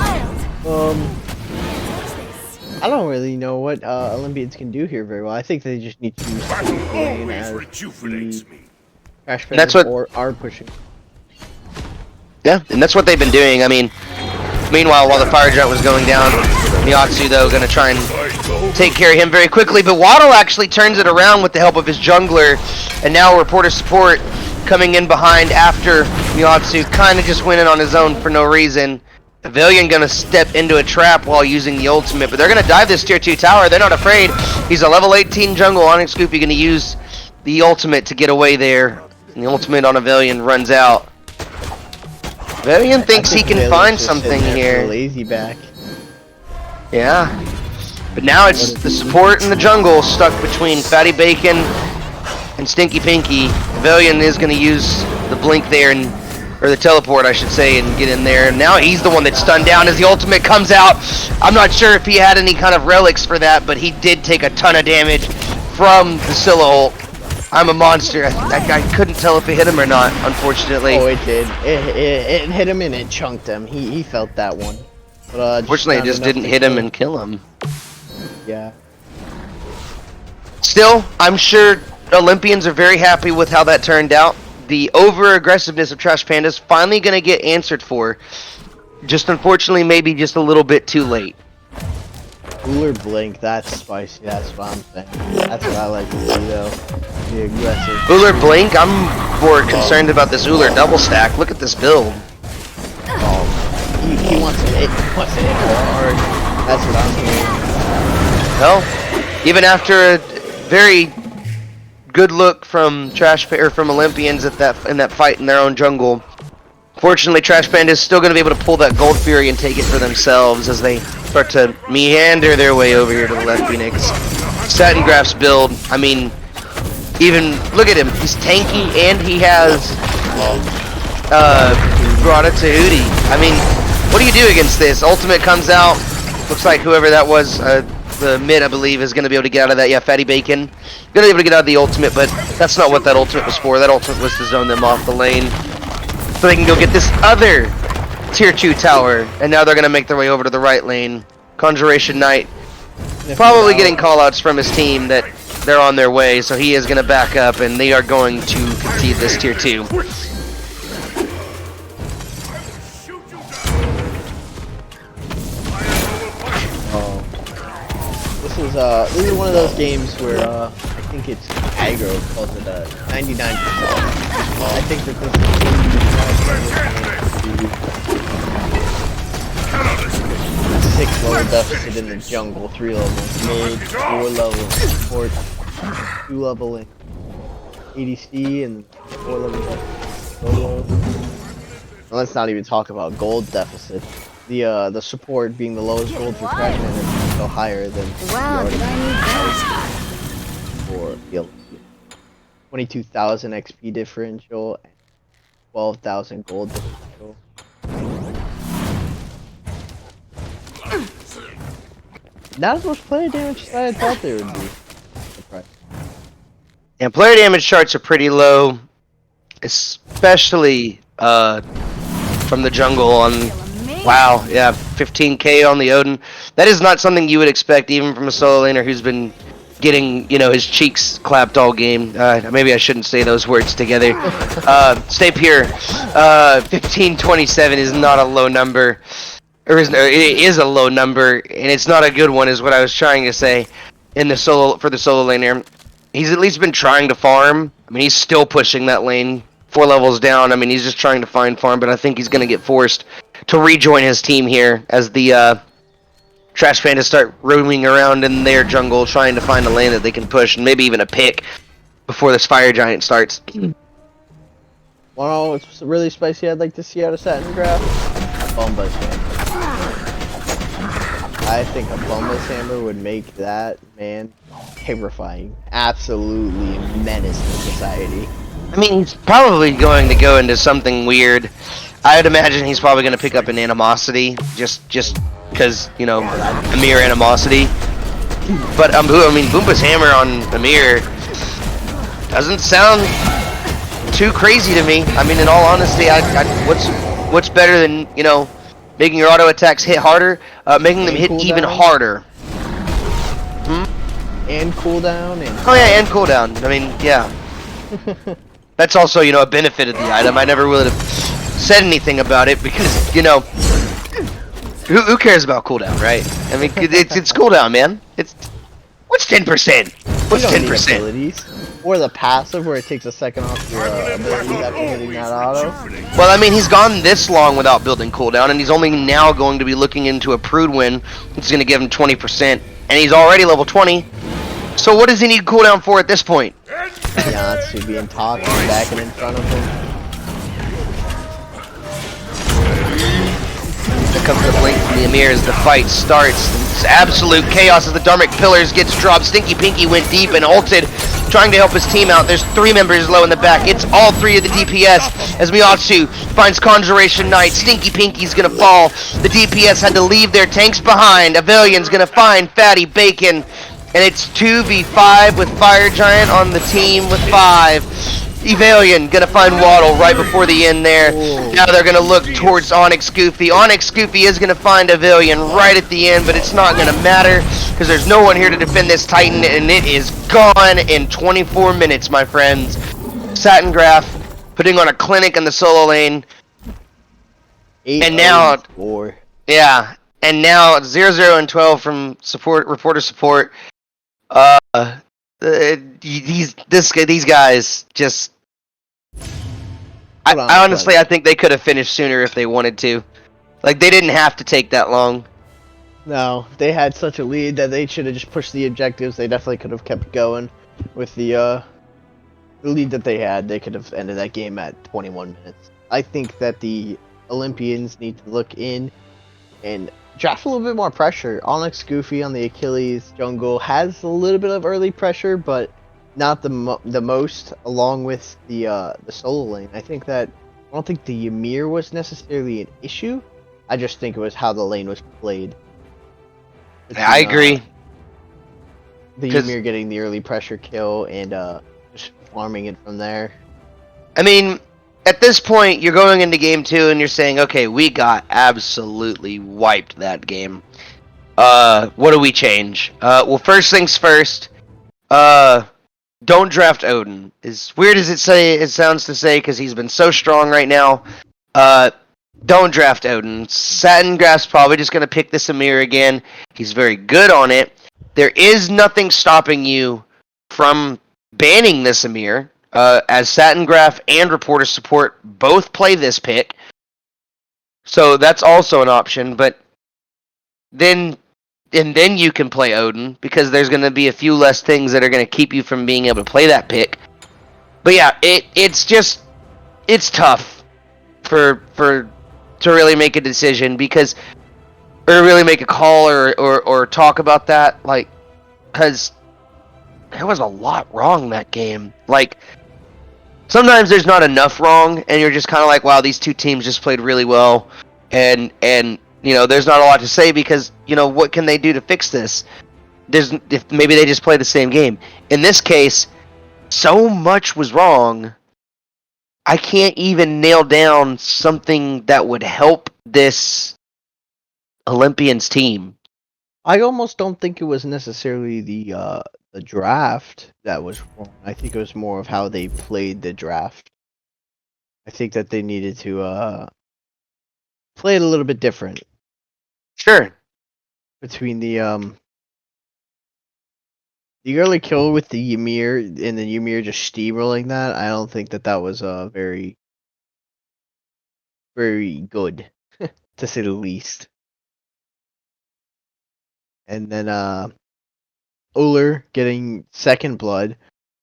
A: I don't really know what Olympians can do here very well. I think they just need to use lane as
D: Rejuvenates
A: the
D: me.
A: Crash
B: That's
A: Pandas
B: what-
A: or are pushing.
B: Yeah, and that's what they've been doing. I mean, meanwhile, while the fire giant was going down, MiatsuZ though gonna try and take care of him very quickly. But Wattle actually turns it around with the help of his jungler, and now ReportOrSupport coming in behind after MiatsuZ kind of just went in on his own for no reason. Evalyian gonna step into a trap while using the ultimate, but they're gonna dive this tier 2 tower. They're not afraid. He's a level 18 jungle. Onyx Goofie gonna use the ultimate to get away there, and the ultimate on Evalyian runs out. Evalyian thinks he can find something here.
A: Lazy back.
B: Yeah. But now it's the support in the jungle stuck between FattyBacon and StInKyyPPiNkYY. Evalyian is going to use the blink there, or the teleport I should say, and get in there. Now he's the one that's stunned down as the ultimate comes out. I'm not sure if he had any kind of relics for that, but he did take a ton of damage from the Scylla ult. I'm a monster. I couldn't tell if it hit him or not, unfortunately.
A: Oh, it did. It hit him and it chunked him. He felt that one. But,
B: Unfortunately, it just didn't hit him and kill him.
A: Yeah.
B: Still, I'm sure Olympians are very happy with how that turned out. The over-aggressiveness of Trash Pandas finally going to get answered for. Just unfortunately, maybe just a little bit too late.
A: Uller blink, that's spicy, that's what I'm saying. That's what I like to see though. Be aggressive.
B: Uller blink, I'm more concerned about this Uller double stack. Look at this build.
A: He wants to hit hard. That's what I'm hearing.
B: Well, even after a very good look from from Olympians at in that fight in their own jungle, fortunately, Trash Panda is still going to be able to pull that Gold Fury and take it for themselves as they start to meander their way over here to the left Phoenix. SatinGraph's build, I mean, even, look at him, he's tanky and he has brought it to Hootie. I mean, what do you do against this? Ultimate comes out, looks like whoever that was, the mid, I believe, is going to be able to get out of that. Yeah, FattyBacon. Going to be able to get out of the ultimate, but that's not what that ultimate was for. That ultimate was to zone them off the lane, so they can go get this other tier 2 tower, and now they're going to make their way over to the right lane. ConjurationNite probably getting callouts from his team that they're on their way, so he is going to back up, and they are going to concede this tier 2.
A: This is one of those games where I think it's aggro calls it 99%. I think that this is 6 level deficit in the jungle, 3 levels mid, 4 level support, 2 level in ADC, and 4 level solo. Let's not even talk about gold deficit. The support being the lowest gold for Crash Pandas is still higher than
C: Wow, did I need that?
A: for the Olympians. 22,000 XP differential and 12,000 gold differential. Not as much player damage as I had thought there would be. Surprised.
B: And player damage charts are pretty low, especially from the jungle on. Wow, yeah, 15k on the Odin. That is not something you would expect even from a solo laner who's been getting, you know, his cheeks clapped all game. Maybe I shouldn't say those words together. Stay pure. 1527 is not a low number. Or it is a low number, and it's not a good one, is what I was trying to say. In the solo for the solo laner, he's at least been trying to farm. I mean, he's still pushing that lane 4 levels down. I mean, he's just trying to find farm, but I think he's going to get forced to rejoin his team here as the Trash Pandas start roaming around in their jungle trying to find a lane that they can push and maybe even a pick before this fire giant starts.
A: Well, it's really spicy. I'd like to see out of SatinGraph. Bomba's hammer. I think a Bomba's hammer would make that man terrifying. Absolutely menace to society.
B: I mean, he's probably going to go into something weird. I would imagine he's probably going to pick up an animosity, just because, you know, Amir animosity. But I mean, Boomba's hammer on Amir doesn't sound too crazy to me. I mean, in all honesty, what's better than, you know, making your auto attacks hit harder, making them hit even harder.
A: And cooldown and
B: Oh yeah, and cooldown. I mean, yeah. That's also, you know, a benefit of the item. I never would have said anything about it because, you know, who cares about cooldown, right? I mean, it's cooldown, man. What's 10%? What's 10%?
A: abilities or the passive where it takes a second off your abilities after hitting that auto.
B: Well, I mean, he's gone this long without building cooldown, and he's only now going to be looking into a Prude win. It's going to give him 20%, and he's already level 20. So what does he need cooldown for at this point?
A: Miatsu being toxic back and in front of him.
B: Here comes the blink from the Amir as the fight starts. It's absolute chaos as the Dharmic Pillars gets dropped. StInKyyPPiNkYY went deep and ulted, trying to help his team out. There's 3 members low in the back. It's all 3 of the DPS as MiatsuZ finds ConjurationNite. StInKyyPPiNkYY's gonna fall. The DPS had to leave their tanks behind. Evalyian's gonna find FattyBacon. And it's 2v5 with Fire Giant on the team with 5. Evalyian gonna find Wattle right before the end there.
A: Ooh.
B: Now they're gonna look towards Onyx Goofie. Onyx Goofie is gonna find Evalyian right at the end, but it's not gonna matter because there's no one here to defend this Titan, and it is gone in 24 minutes, my friends. SatinGraph putting on a clinic in the solo lane. And now,
A: 4.
B: yeah, and now it's 0-0 and 12 from ReportOrSupport. These guys just. I honestly, I think they could have finished sooner if they wanted to. Like, they didn't have to take that long.
A: No, they had such a lead that they should have just pushed the objectives. They definitely could have kept going with the lead that they had. They could have ended that game at 21 minutes. I think that the Olympians need to look in and draft a little bit more pressure. Onyx Goofie on the Achilles jungle has a little bit of early pressure, but not the most. Along with the solo lane, I don't think the Ymir was necessarily an issue. I just think it was how the lane was played.
B: I agree.
A: The Ymir getting the early pressure kill and just farming it from there.
B: I mean, at this point, you're going into game 2 and you're saying, okay, we got absolutely wiped that game. What do we change? Well, first things first, don't draft Odin. As weird as it sounds to say, because he's been so strong right now, don't draft Odin. SatinGraph's probably just going to pick this Amir again. He's very good on it. There is nothing stopping you from banning this Amir. As SatinGraph and ReportOrSupport both play this pick. So that's also an option, but then you can play Odin, because there's going to be a few less things that are going to keep you from being able to play that pick. But yeah, it's tough to really make a decision, or really make a call or talk about that, like, because there was a lot wrong that game. Like, sometimes there's not enough wrong, and you're just kind of like, wow, these two teams just played really well, and you know, there's not a lot to say because, you know, what can they do to fix this? If maybe they just play the same game. In this case, so much was wrong, I can't even nail down something that would help this Olympians team.
A: I almost don't think it was necessarily the draft that was wrong. I think it was more of how they played the draft. I think that they needed to play it a little bit different.
B: Sure.
A: Between the early kill with the Ymir and the Ymir just steamrolling that, I don't think that was very, very good, to say the least. And then Uller getting second blood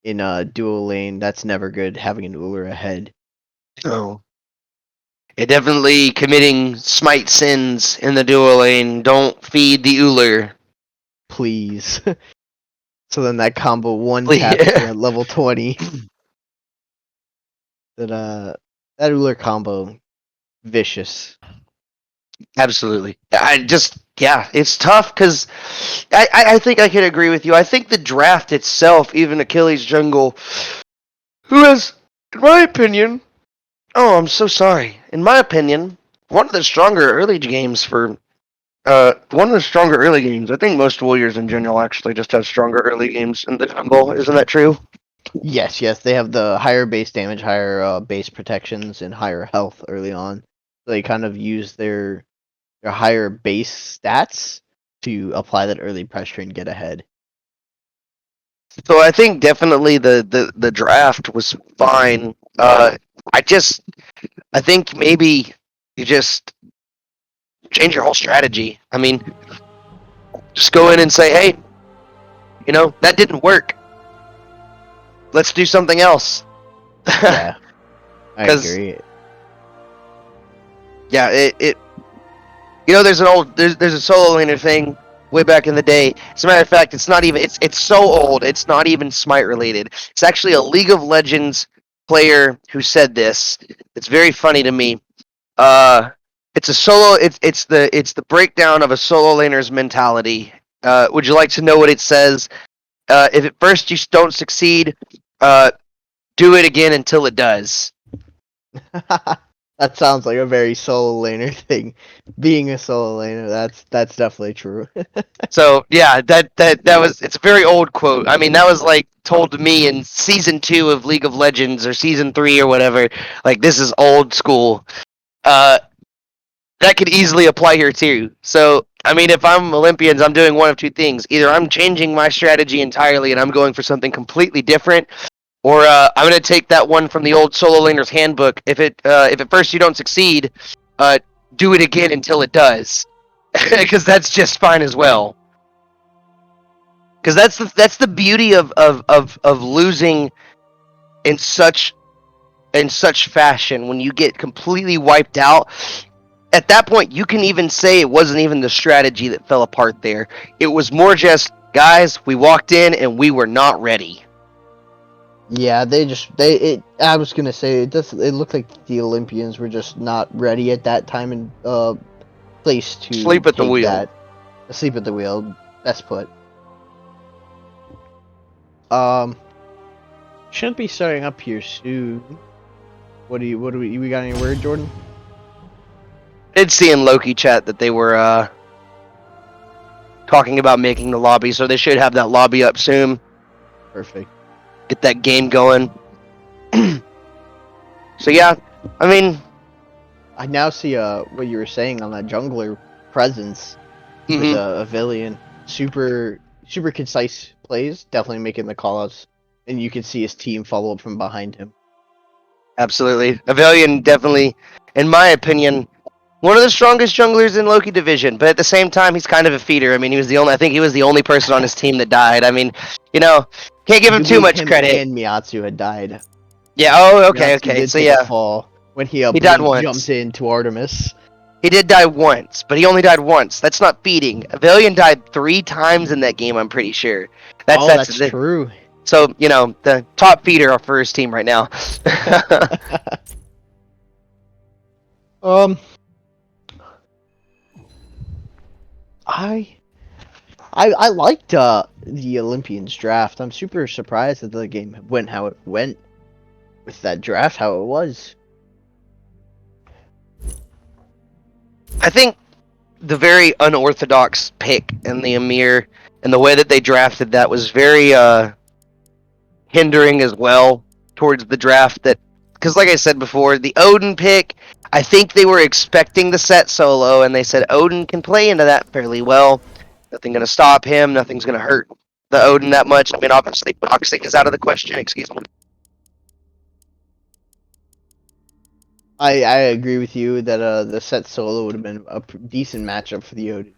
A: in a dual lane. That's never good, having an Uller ahead.
B: Oh. Yeah, definitely committing smite sins in the dual lane. Don't feed the Uller.
A: Please. So then that combo one
B: Please.
A: taps you at level 20. That Uller combo, vicious.
B: Absolutely. It's tough because I think I can agree with you. I think the draft itself, even Achilles Jungle, who has, in my opinion, oh, I'm so sorry. In my opinion, one of the stronger early games for, one of the stronger early games. I think most warriors in general actually just have stronger early games in the jungle. Isn't that true?
A: Yes, they have the higher base damage, higher base protections, and higher health early on. So they kind of use their higher base stats to apply that early pressure and get ahead.
B: So I think definitely the draft was fine. I think maybe you just change your whole strategy. I mean, just go in and say, hey, that didn't work. Let's do something else.
A: Yeah, I
B: 'Cause-
A: agree.
B: Yeah, there's a solo laner thing way back in the day. As a matter of fact, it's not even it's so old. It's not even Smite related. It's actually a League of Legends player who said this. It's very funny to me. It's a solo. It's the breakdown of a solo laner's mentality. Would you like to know what it says? If at first you don't succeed, do it again until it does.
A: That sounds like a very solo laner thing. Being a solo laner, that's definitely true.
B: So yeah, it's a very old quote. I mean, that was like told to me in season 2 of League of Legends or season 3 or whatever. Like this is old school. That could easily apply here too. So I mean, if I'm Olympians, I'm doing one of two things. Either I'm changing my strategy entirely and I'm going for something completely different, or I'm going to take that one from the old solo laner's handbook. If at first you don't succeed, do it again until it does, because that's just fine as well. Because that's the beauty of losing in such fashion when you get completely wiped out. At that point, you can even say it wasn't even the strategy that fell apart there. It was more just, guys, we walked in and we were not ready.
A: Yeah, I was gonna say it looked like the Olympians were just not ready at that time and place to
B: Sleep at the
A: take
B: wheel.
A: that. Sleep at the wheel. Best put. Shouldn't be starting up here soon. What do we got any word, Jordan?
B: I did see in Loki chat that they were talking about making the lobby, so they should have that lobby up soon.
A: Perfect.
B: Get that game going. So yeah, I mean,
A: I now see what you were saying on that jungler presence with
B: mhm.
A: Evalyian. Super concise plays, definitely making the callouts, and you can see his team follow up from behind him.
B: Absolutely. Evalyian definitely, in my opinion, one of the strongest junglers in Loki division, but at the same time, he's kind of a feeder. I mean, I think he was the only person on his team that died. I mean, can't give him too much
A: him
B: credit.
A: And Miatsu had died.
B: Yeah, oh, okay.
A: Miatsu did
B: So
A: take
B: yeah,
A: a fall when he
B: died once.
A: jumped into Artemis.
B: He did die once, but he only died once. That's not feeding. Evalyian died 3 times in that game, I'm pretty sure.
A: That's true.
B: So, the top feeder for his team right now.
A: I liked the Olympians draft. I'm super surprised that the game went how it went with that draft, how it was.
B: I think the very unorthodox pick in the Amir and the way that they drafted that was very hindering as well towards the draft. Because like I said before, the Odin pick, I think they were expecting the set solo, and they said Odin can play into that fairly well. Nothing going to stop him. Nothing's going to hurt the Odin that much. I mean, obviously, boxing is out of the question. Excuse me.
A: I agree with you that the set solo would have been a decent matchup for the Odin.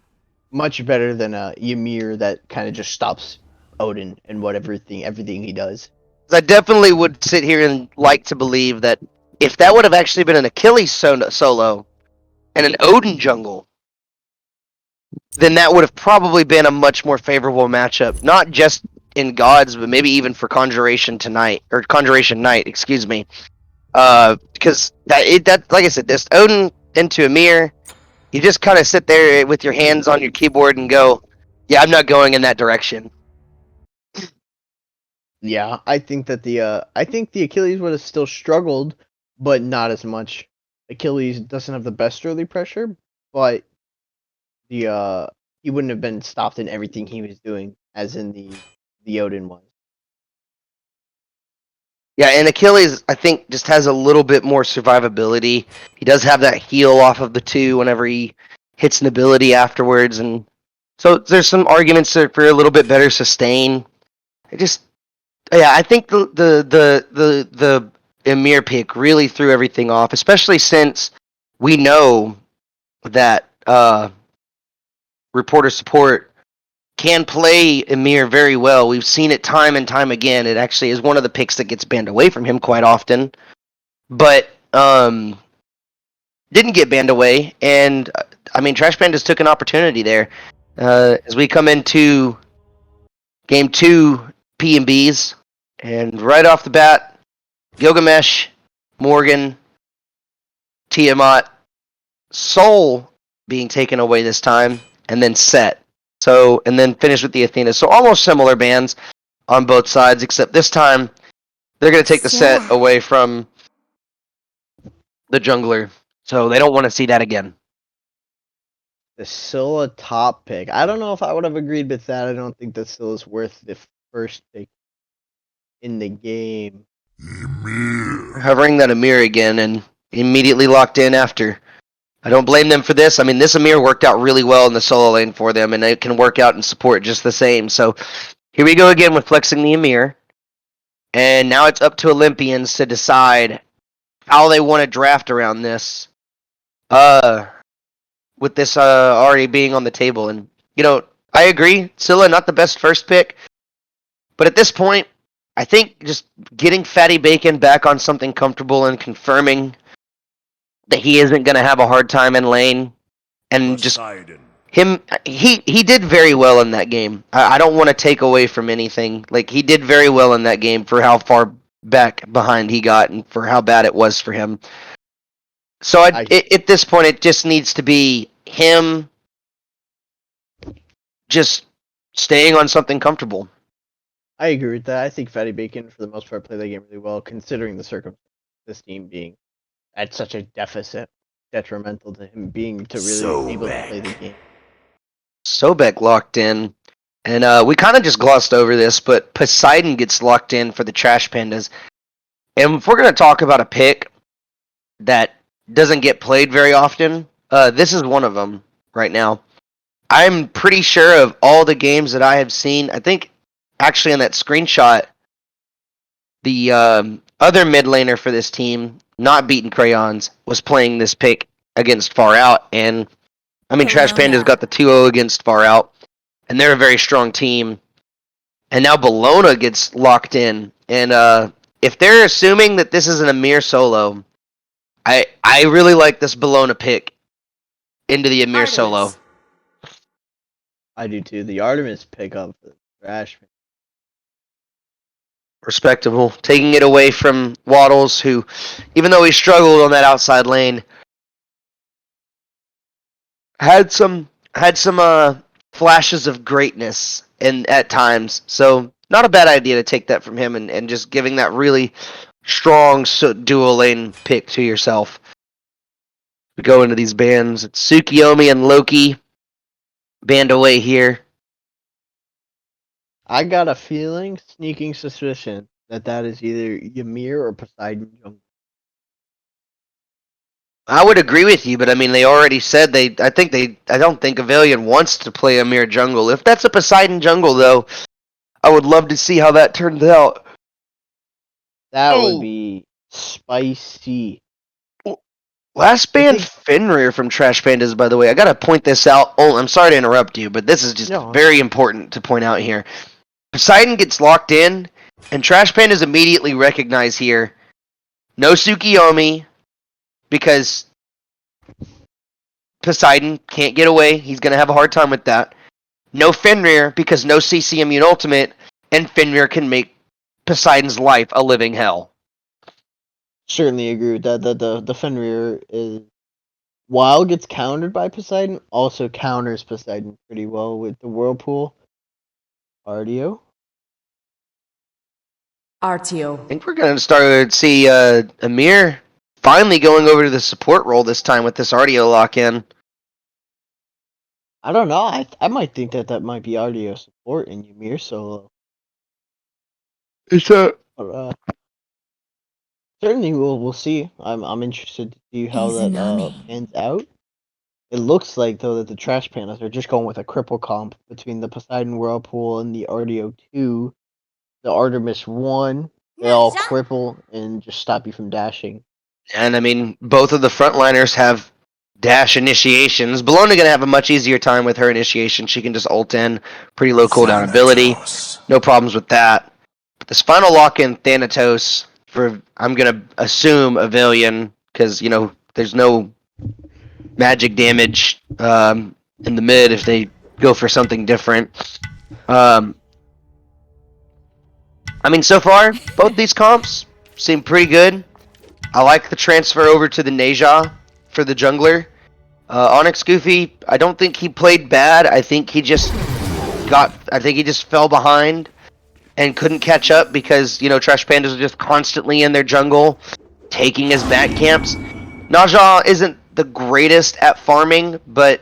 A: Much better than Ymir that kind of just stops Odin and everything he does.
B: I definitely would sit here and like to believe that if that would have actually been an Achilles solo and an Odin jungle, then that would have probably been a much more favorable matchup, not just in gods, but maybe even for ConjurationNite, excuse me. Because that like I said, this Odin into Ymir, you just kind of sit there with your hands on your keyboard and go, "Yeah, I'm not going in that direction."
A: Yeah, I think that the Achilles would have still struggled, but not as much. Achilles doesn't have the best early pressure, but he wouldn't have been stopped in everything he was doing as in the Odin one.
B: Yeah, and Achilles, I think, just has a little bit more survivability. He does have that heal off of the 2 whenever he hits an ability afterwards, and so there's some arguments for a little bit better sustain. I think the Ymir pick really threw everything off, especially since we know that ReportOrSupport can play Ymir very well. We've seen it time and time again. It actually is one of the picks that gets banned away from him quite often. But didn't get banned away, and I mean Trash Pandas took an opportunity there. As we come into game 2 P&Bs, and right off the bat, Gilgamesh, Morgan, Tiamat, Soul being taken away this time, and then Set. So, and then finish with the Athena. So almost similar bans on both sides, except this time they're going to take the Set away from the jungler. So they don't want to see that again.
A: The Scylla top pick. I don't know if I would have agreed with that. I don't think that Scylla's worth the first pick in the game.
B: Hovering that Ymir again and immediately locked in after. I don't blame them for this. I mean, this Ymir worked out really well in the solo lane for them, and it can work out in support just the same. So here we go again with flexing the Ymir. And now it's up to Olympians to decide how they want to draft around this. With this already being on the table. And, you know, I agree. Scylla, not the best first pick. But at this point, I think just getting FattyBacon back on something comfortable and confirming that he isn't going to have a hard time in lane. And just him, he did very well in that game. I don't want to take away from anything. Like, he did very well in that game for how far back behind he got and for how bad it was for him. So at this point, it just needs to be him just staying on something comfortable.
A: I agree with that. I think FattyBacon, for the most part, played that game really well, considering the circumstances. This team being at such a deficit, detrimental to him being to really able to play the game.
B: Sobek locked in, and we kind of just glossed over this, but Poseidon gets locked in for the Trash Pandas. And if we're going to talk about a pick that doesn't get played very often, this is one of them right now. I'm pretty sure of all the games that I have seen, I think actually in that screenshot, the other mid laner for this team, not bEatnCrayons, was playing this pick against Far Out. And I mean, Trash Pandas got the 2-0 against Far Out, and they're a very strong team. And now Bologna gets locked in. And if they're assuming that this is an Ymir solo, I really like this Bologna pick into the Ymir solo.
A: I do too. The Artemis pickup for the Trash.
B: Respectable. Taking it away from Wattles, who, even though he struggled on that outside lane, had some flashes of greatness at times. So not a bad idea to take that from him and just giving that really strong dual lane pick to yourself. We go into these bans. It's Tsukiyomi and Loki banned away here.
A: I got a feeling, sneaking suspicion, that is either Ymir or Poseidon jungle.
B: I would agree with you, but I mean, they already said I don't think Evalyian wants to play Ymir jungle. If that's a Poseidon jungle, though, I would love to see how that turns out.
A: That would be spicy.
B: Last ban Fenrir from Trash Pandas, by the way. I gotta point this out. Oh, I'm sorry to interrupt you, but this is just very important to point out here. Poseidon gets locked in, And Trash Pandas immediately recognize here, no Tsukiyomi, because Poseidon can't get away. He's going to have a hard time with that. No Fenrir, because no CC Immune Ultimate, and Fenrir can make Poseidon's life a living hell.
A: Certainly agree with that. That the Fenrir is, while gets countered by Poseidon, also counters Poseidon pretty well with the Whirlpool. RDO.
B: I think we're going to start to see Amir finally going over to the support role this time with this RDO lock-in.
A: I don't know. I might think that might be RDO support in Ymir solo.
B: It's a
A: But, certainly we'll see. I'm interested to see how that pans out. It looks like though that the Trash Pandas are just going with a cripple comp between the Poseidon Whirlpool and the RDO 2. The Artemis 1, they all cripple and just stop you from dashing.
B: And I mean, both of the frontliners have dash initiations. Bologna going to have a much easier time with her initiation. She can just ult in, pretty low cooldown ability. No problems with that. But this final lock-in, Thanatos, for I'm going to assume Evalyian, because, you know, there's no magic damage in the mid if they go for something different. I mean, so far, both these comps seem pretty good. I like the transfer over to the Neja for the jungler. Onyx Goofie, I don't think he played bad. I think he just fell behind and couldn't catch up because, you know, Trash Pandas are just constantly in their jungle, taking his back camps. Naja isn't the greatest at farming, but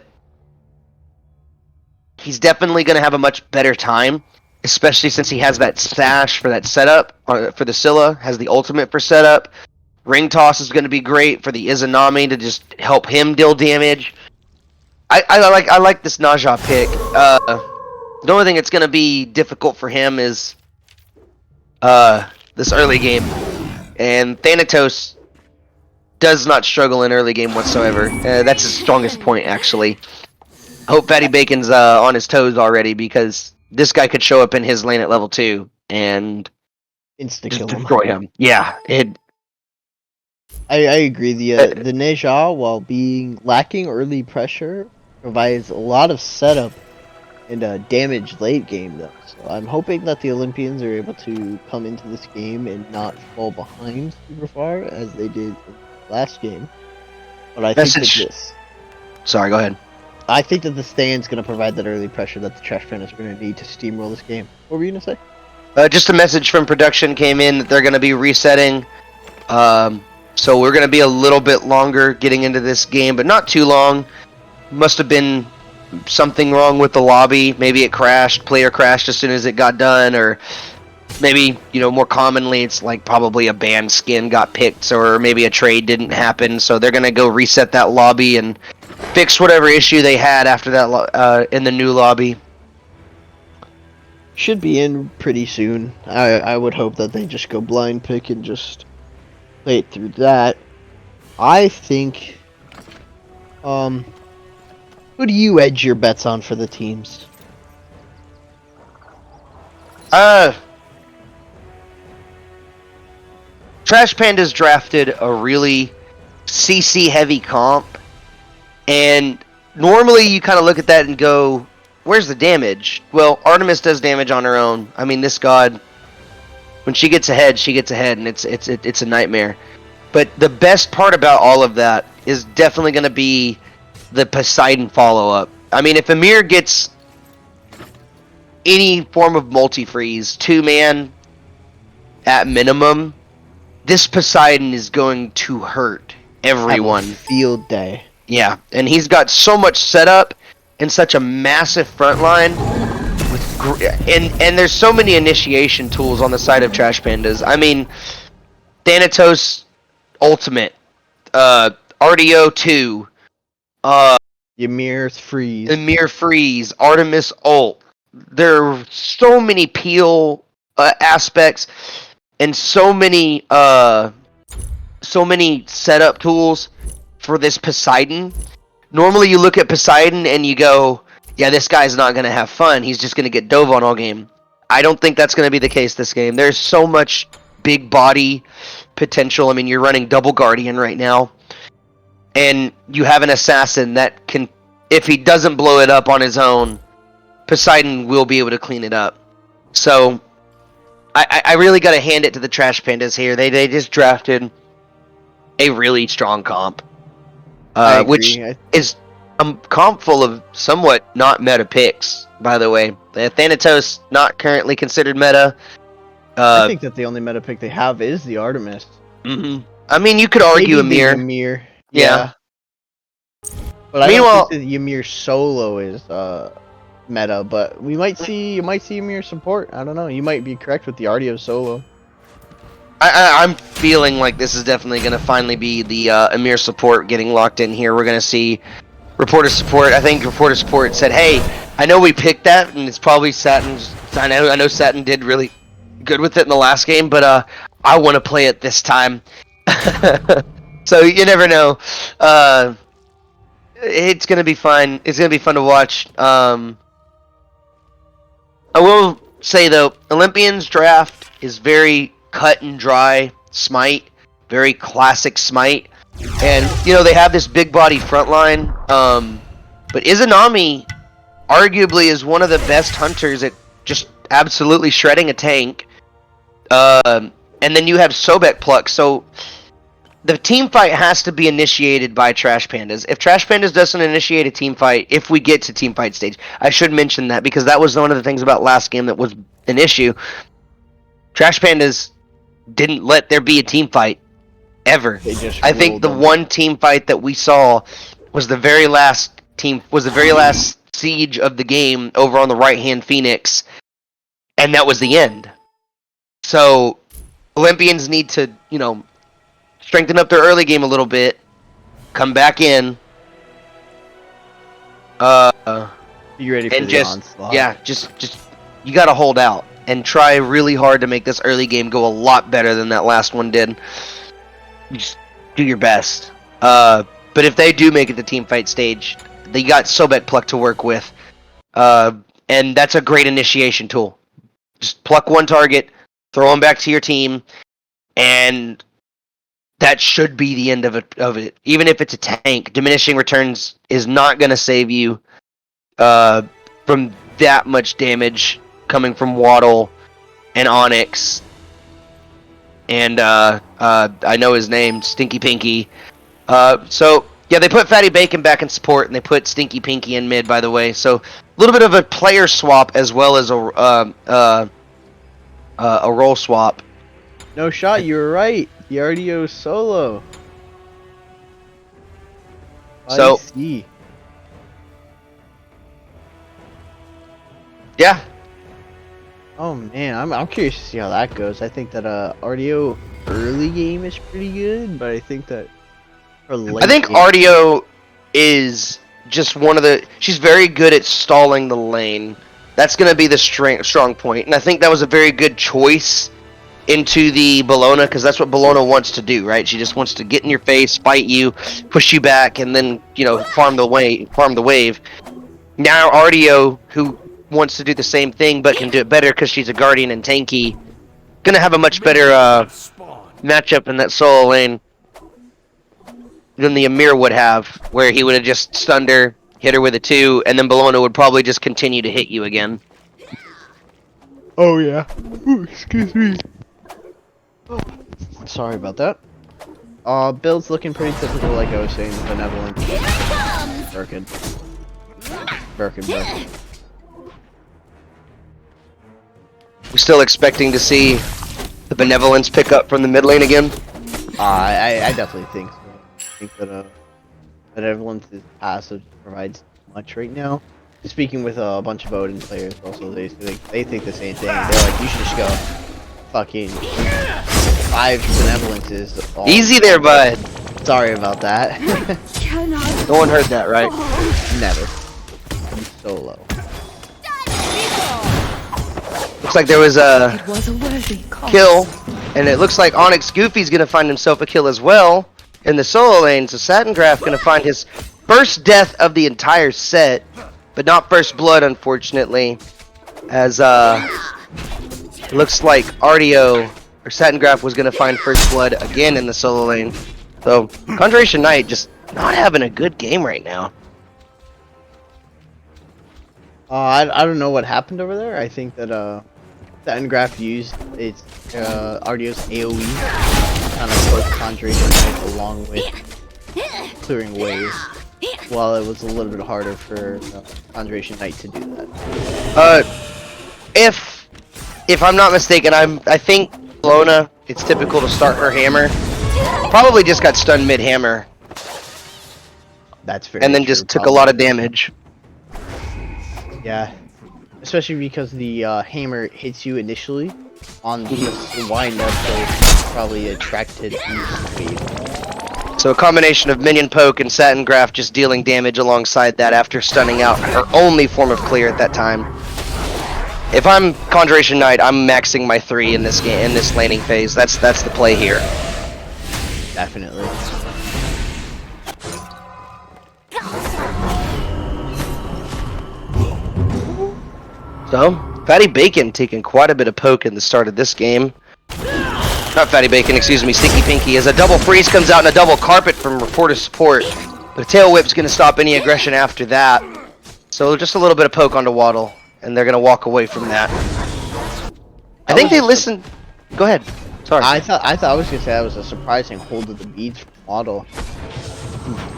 B: he's definitely going to have a much better time, especially since he has that sash for that setup, for the Scylla, has the ultimate for setup. Ring Toss is going to be great for the Izanami to just help him deal damage. I like this Naja pick. The only thing that's going to be difficult for him is this early game. And Thanatos does not struggle in early game whatsoever. That's his strongest point, actually. I hope FattyBacon's on his toes already, because this guy could show up in his lane at level 2 and
A: Insta-kill him.
B: destroy him. Yeah,
A: I agree. The Neja, while being lacking early pressure, provides a lot of setup and damage late game though. So I'm hoping that the Olympians are able to come into this game and not fall behind super far as they did in the last game. But I think that this.
B: Sorry, go ahead.
A: I think that the stand's going to provide that early pressure that the Trash Pandas are going to need to steamroll this game. What were you going to say?
B: Just a message from production came in that they're going to be resetting. So we're going to be a little bit longer getting into this game, but not too long. Must have been something wrong with the lobby. Maybe it crashed, player crashed as soon as it got done, or maybe, you know, more commonly it's like probably a banned skin got picked, or maybe a trade didn't happen. So they're going to go reset that lobby and fix whatever issue they had after that in the new lobby.
A: Should be in pretty soon. I would hope that they just go blind pick and just play it through that. I think, who do you edge your bets on for the teams?
B: Trash Pandas drafted a really CC heavy comp, and normally you kind of look at that and go, where's the damage? Well, Artemis does damage on her own. I mean, this god, when she gets ahead, and it's a nightmare. But the best part about all of that is definitely going to be the Poseidon follow-up. I mean, if Amir gets any form of multi-freeze, 2-man at minimum, this Poseidon is going to hurt everyone.
A: Have a field day.
B: Yeah, and he's got so much setup and such a massive front line. And there's so many initiation tools on the side of Trash Pandas. I mean, Thanatos Ultimate, RDO 2,
A: Ymir's freeze.
B: Ymir Freeze, Artemis Ult. There are so many peel aspects and so many setup tools for this Poseidon. Normally you look at Poseidon and you go, yeah, this guy's not going to have fun. He's just going to get dove on all game. I don't think that's going to be the case this game. There's so much big body potential. I mean, you're running double Guardian right now, and you have an assassin that can, if he doesn't blow it up on his own, Poseidon will be able to clean it up. So I really got to hand it to the Trash Pandas here. They just drafted a really strong comp, which is a comp full of somewhat not meta picks, by the way. The Thanatos not currently considered meta.
A: I think that the only meta pick they have is the Artemis.
B: I mean, you could argue
A: Ymir.
B: Yeah.
A: But
B: Meanwhile,
A: I don't think that Ymir solo is meta, but you might see Ymir support. I don't know. You might be correct with the Artio solo.
B: I'm feeling like this is definitely going to finally be the Ymir support getting locked in here. We're going to see ReportOrSupport. I think ReportOrSupport said, "Hey, I know we picked that, and it's probably Satin's. I know Satin did really good with it in the last game, but I want to play it this time." So you never know. It's gonna be fun. It's gonna be fun to watch. I will say though, Olympians draft is very cut and dry Smite, very classic Smite, and you know they have this big body front line. But Izanami arguably is one of the best hunters at just absolutely shredding a tank. And then you have Sobek Pluck, so the team fight has to be initiated by Trash Pandas. If Trash Pandas doesn't initiate a team fight, if we get to team fight stage, I should mention that because that was one of the things about last game that was an issue. Trash Pandas didn't let there be a team fight ever. I think the one team fight that we saw was the very last siege of the game over on the right-hand Phoenix, and that was the end. So Olympians need to, you know, strengthen up their early game a little bit, come back in,
A: you ready for the onslaught?
B: Yeah, just you got to hold out and try really hard to make this early game go a lot better than that last one did. You just do your best. But if they do make it to team fight stage, they got Sobek Pluck to work with, and that's a great initiation tool. Just pluck one target, throw them back to your team, and that should be the end of it. Even if it's a tank, diminishing returns is not going to save you from that much damage coming from Wattle and Onyx. And I know his name, StInKyyPPiNkYY. So, yeah, they put FattyBacon back in support, and they put StInKyyPPiNkYY in mid, by the way. So, a little bit of a player swap as well as a role swap.
A: No shot, you were right. The RDO solo.
B: So, yeah.
A: Oh man, I'm curious to see how that goes. I think that RDO early game is pretty good, but I think that for late
B: I think
A: game,
B: RDO is just one of the. She's very good at stalling the lane. That's going to be the strong point, and I think that was a very good choice into the Bologna, because that's what Bologna wants to do, right? She just wants to get in your face, fight you, push you back, and then, you know, farm the wave. Now RDO, who wants to do the same thing but can do it better because she's a Guardian and tanky, gonna have a much better matchup in that solo lane than the Ymir would have, where he would have just stunned her, hit her with a 2, and then Bologna would probably just continue to hit you again.
A: Oh yeah. Ooh, excuse me. Sorry about that. Build's looking pretty typical, like I was saying, Benevolent. Birkin.
B: We're still expecting to see the Benevolence pick up from the mid lane again.
A: I definitely think so. I think that Benevolence is passive, provides much right now. Speaking with a bunch of Odin players, also they think the same thing. They're like, you should just go fucking 5 Benevolences.
B: Easy there, bud.
A: Sorry about that.
B: No one heard that, right?
A: Never. I'm solo.
B: Looks like there was a kill, and it looks like Onyx Goofie's gonna find himself a kill as well in the solo lane. So SatinGraph gonna find his first death of the entire set, but not first blood, unfortunately, as It looks like RDO or SatinGraph was going to find first blood again in the solo lane. So ConjurationNite just not having a good game right now.
A: I don't know what happened over there. I think that SatinGraph used its RDO's AoE to kind of push ConjurationNite along with clearing waves, while it was a little bit harder for ConjurationNite to do that.
B: If I'm not mistaken, I think Lona, it's typical to start her hammer. Probably just got stunned mid-hammer.
A: That's very
B: And then
A: true,
B: just took a
A: probably.
B: lot of damage.
A: Yeah, especially because the hammer hits you initially on the wind up, so it's probably attracted each wave.
B: So a combination of minion poke and SatinGraph just dealing damage alongside that after stunning out her only form of clear at that time. If I'm ConjurationNite, I'm maxing my 3 in this game, in this laning phase. That's the play here.
A: Definitely.
B: So, FattyBacon taking quite a bit of poke in the start of this game. Not FattyBacon, excuse me, StInKyyPPiNkYY, as a double freeze comes out and a double carpet from ReportOrSupport. But a tail whip's going to stop any aggression after that. So just a little bit of poke onto Wattle, and they're going to walk away from that. I think they listened. Go ahead. Sorry.
A: I thought I was gonna say that was a surprising hold of the beads from Waddle.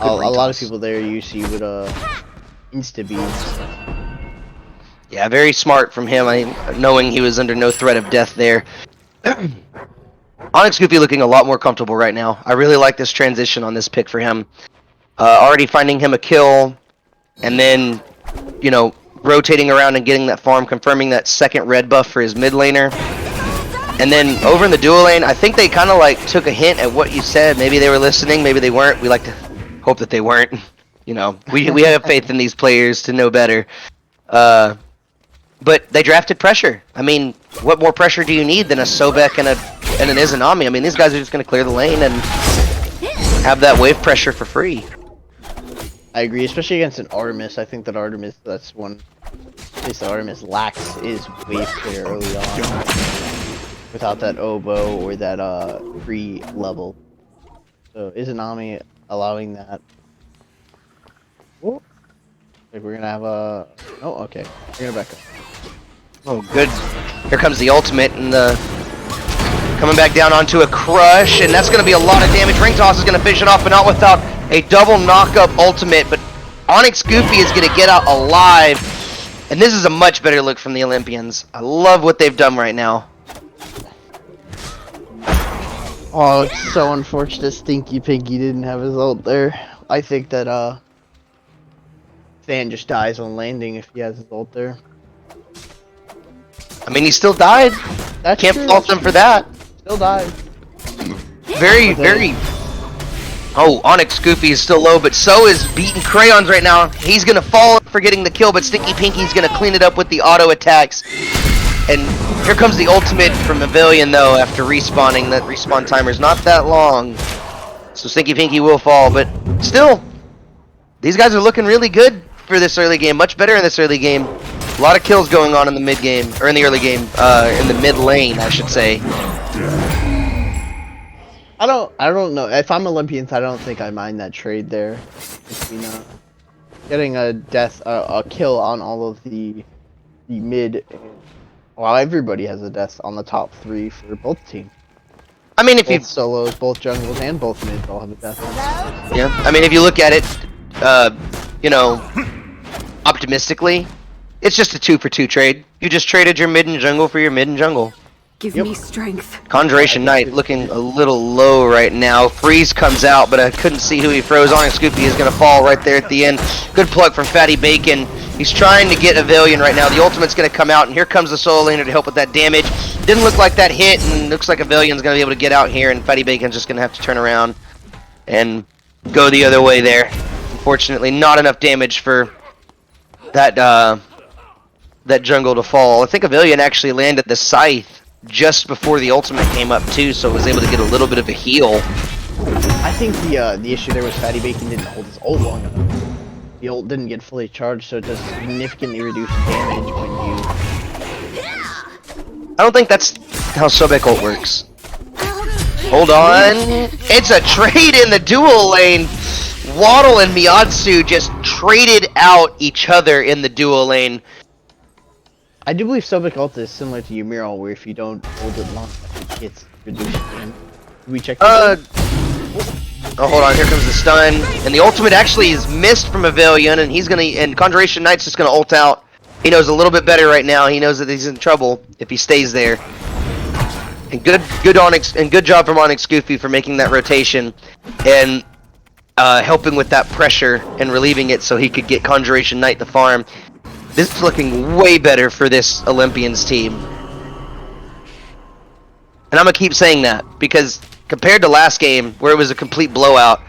A: A lot of people there usually would insta beads.
B: Yeah, very smart from him, knowing he was under no threat of death there. Onyx Goofie looking a lot more comfortable right now. I really like this transition on this pick for him. Already finding him a kill, and then, you know, rotating around and getting that farm, confirming that second red buff for his mid laner. And then over in the dual lane, I think they kind of like took a hint at what you said. Maybe they were listening, maybe they weren't. We like to hope that they weren't. You know, we have faith in these players to know better. But they drafted pressure. I mean, what more pressure do you need than a Sobek and an Izanami? I mean, these guys are just going to clear the lane and have that wave pressure for free.
A: I agree, especially against an Artemis. I think that Artemis, that's one place that Artemis lacks, is wave clear early on. Without that oboe or that free level. So Izanami allowing that. Whoa. Like we're gonna have a okay. We're gonna back up.
B: Oh, good. Here comes the ultimate, and coming back down onto a crush, and that's going to be a lot of damage. Ring Toss is going to finish it off, but not without a double knock-up ultimate. But Onyx Goofie is going to get out alive, and this is a much better look from the Olympians. I love what they've done right now.
A: Oh, it's so unfortunate StInKyyPPiNkYY didn't have his ult there. I think that Fan just dies on landing if he has his ult there.
B: I mean, he still died.
A: That's
B: Can't
A: true,
B: fault them for that.
A: Still died.
B: Very. Oh, Onyx Goofie is still low, but so is bEatnCrayons right now. He's gonna fall for getting the kill, but StInKyyPPiNkY's gonna clean it up with the auto attacks. And here comes the ultimate from Evalyian though. After respawning, that respawn timer's not that long, so StInKyyPPiNkY will fall. But still, these guys are looking really good for this early game. Much better in this early game. A lot of kills going on in the mid game, or in the early game, in the mid lane, I should say.
A: I don't know. If I'm Olympians, I don't think I mind that trade there. You know, getting a kill on all of the mid. Well, everybody has a death on the top 3 for both teams.
B: I mean, if
A: Both
B: you
A: solos, both jungles, and both mids all have a death.
B: yeah, I mean, if you look at it, you know, optimistically, it's just a 2-for-2 trade. You just traded your mid and jungle for your mid and jungle.
C: Give me strength.
B: ConjurationNite looking a little low right now. Freeze comes out, but I couldn't see who he froze. Onyx Goofie is going to fall right there at the end. Good plug from FattyBacon. He's trying to get Evalyian right now. The ultimate's going to come out, and here comes the solo laner to help with that damage. Didn't look like that hit, and looks like Evalyian's going to be able to get out here, and FattyBacon's just going to have to turn around and go the other way there. Unfortunately, not enough damage for that that jungle to fall. I think Evalyian actually landed the scythe just before the ultimate came up too, so was able to get a little bit of a heal.
A: I think the issue there was FattyBacon didn't hold his ult long enough. The ult didn't get fully charged, so it does significantly reduce damage when you
B: I don't think that's how Sobek ult works. Hold on. It's a trade in the dual lane. Waddle and MiatsuZ just traded out each other in the dual lane.
A: I do believe Sobek ult is similar to Ymir, where if you don't hold it long, it gets reduced again. Did we check
B: Oh, hold on. Here comes the stun, and the ultimate actually is missed from Evalyian, and ConjurationNite's just gonna ult out. He knows a little bit better right now. He knows that he's in trouble if he stays there. And good Onyx, and good job from Onyx Goofie for making that rotation and helping with that pressure and relieving it so he could get ConjurationNite the farm. This is looking way better for this Olympians team. And I'm gonna keep saying that because compared to last game where it was a complete blowout,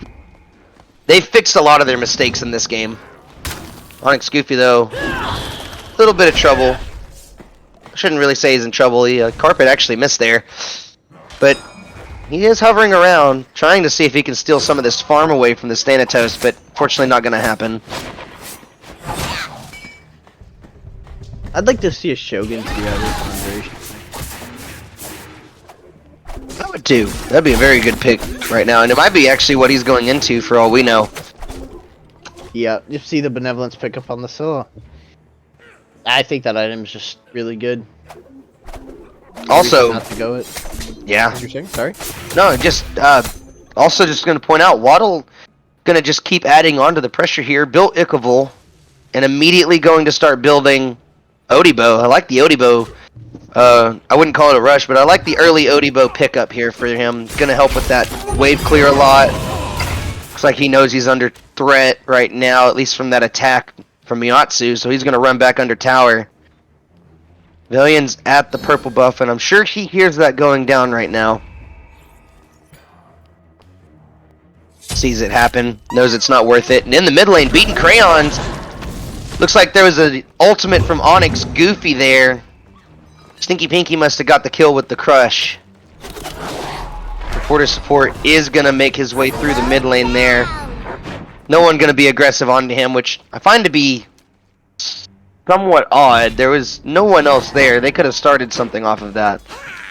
B: they fixed a lot of their mistakes in this game. Onyx Goofie though, a little bit of trouble. I shouldn't really say he's in trouble. Carpet actually missed there. But he is hovering around, trying to see if he can steal some of this farm away from the Thanatos, but fortunately not going to happen.
A: I'd like to see a Shogun 3 out of Conjuration.
B: I would too. That'd be a very good pick right now, and it might be actually what he's going into for all we know.
A: Yeah, you see the Benevolence pick up on the Scylla. I think that item is just really good.
B: Also,
A: Not to go it.
B: yeah.
A: What you're saying? Sorry.
B: No, just also just going to point out, Waddle going to just keep adding on to the pressure here. Built Ichavolt, and immediately going to start building Odibo. I like the Odibo. I wouldn't call it a rush, but I like the early Odibo pickup here for him. Going to help with that wave clear a lot. Looks like he knows he's under threat right now, at least from that attack from MiatsuZ, so he's going to run back under tower. Evalyian's at the purple buff, and I'm sure he hears that going down right now. Sees it happen, knows it's not worth it, and in the mid lane, bEatnCrayons. Looks like there was an ultimate from Onyx Goofie there. StInKyyPPiNkYY must have got the kill with the crush. ReportOrSupport is going to make his way through the mid lane there. No one going to be aggressive onto him, which I find to be somewhat odd. There was no one else there. They could have started something off of that.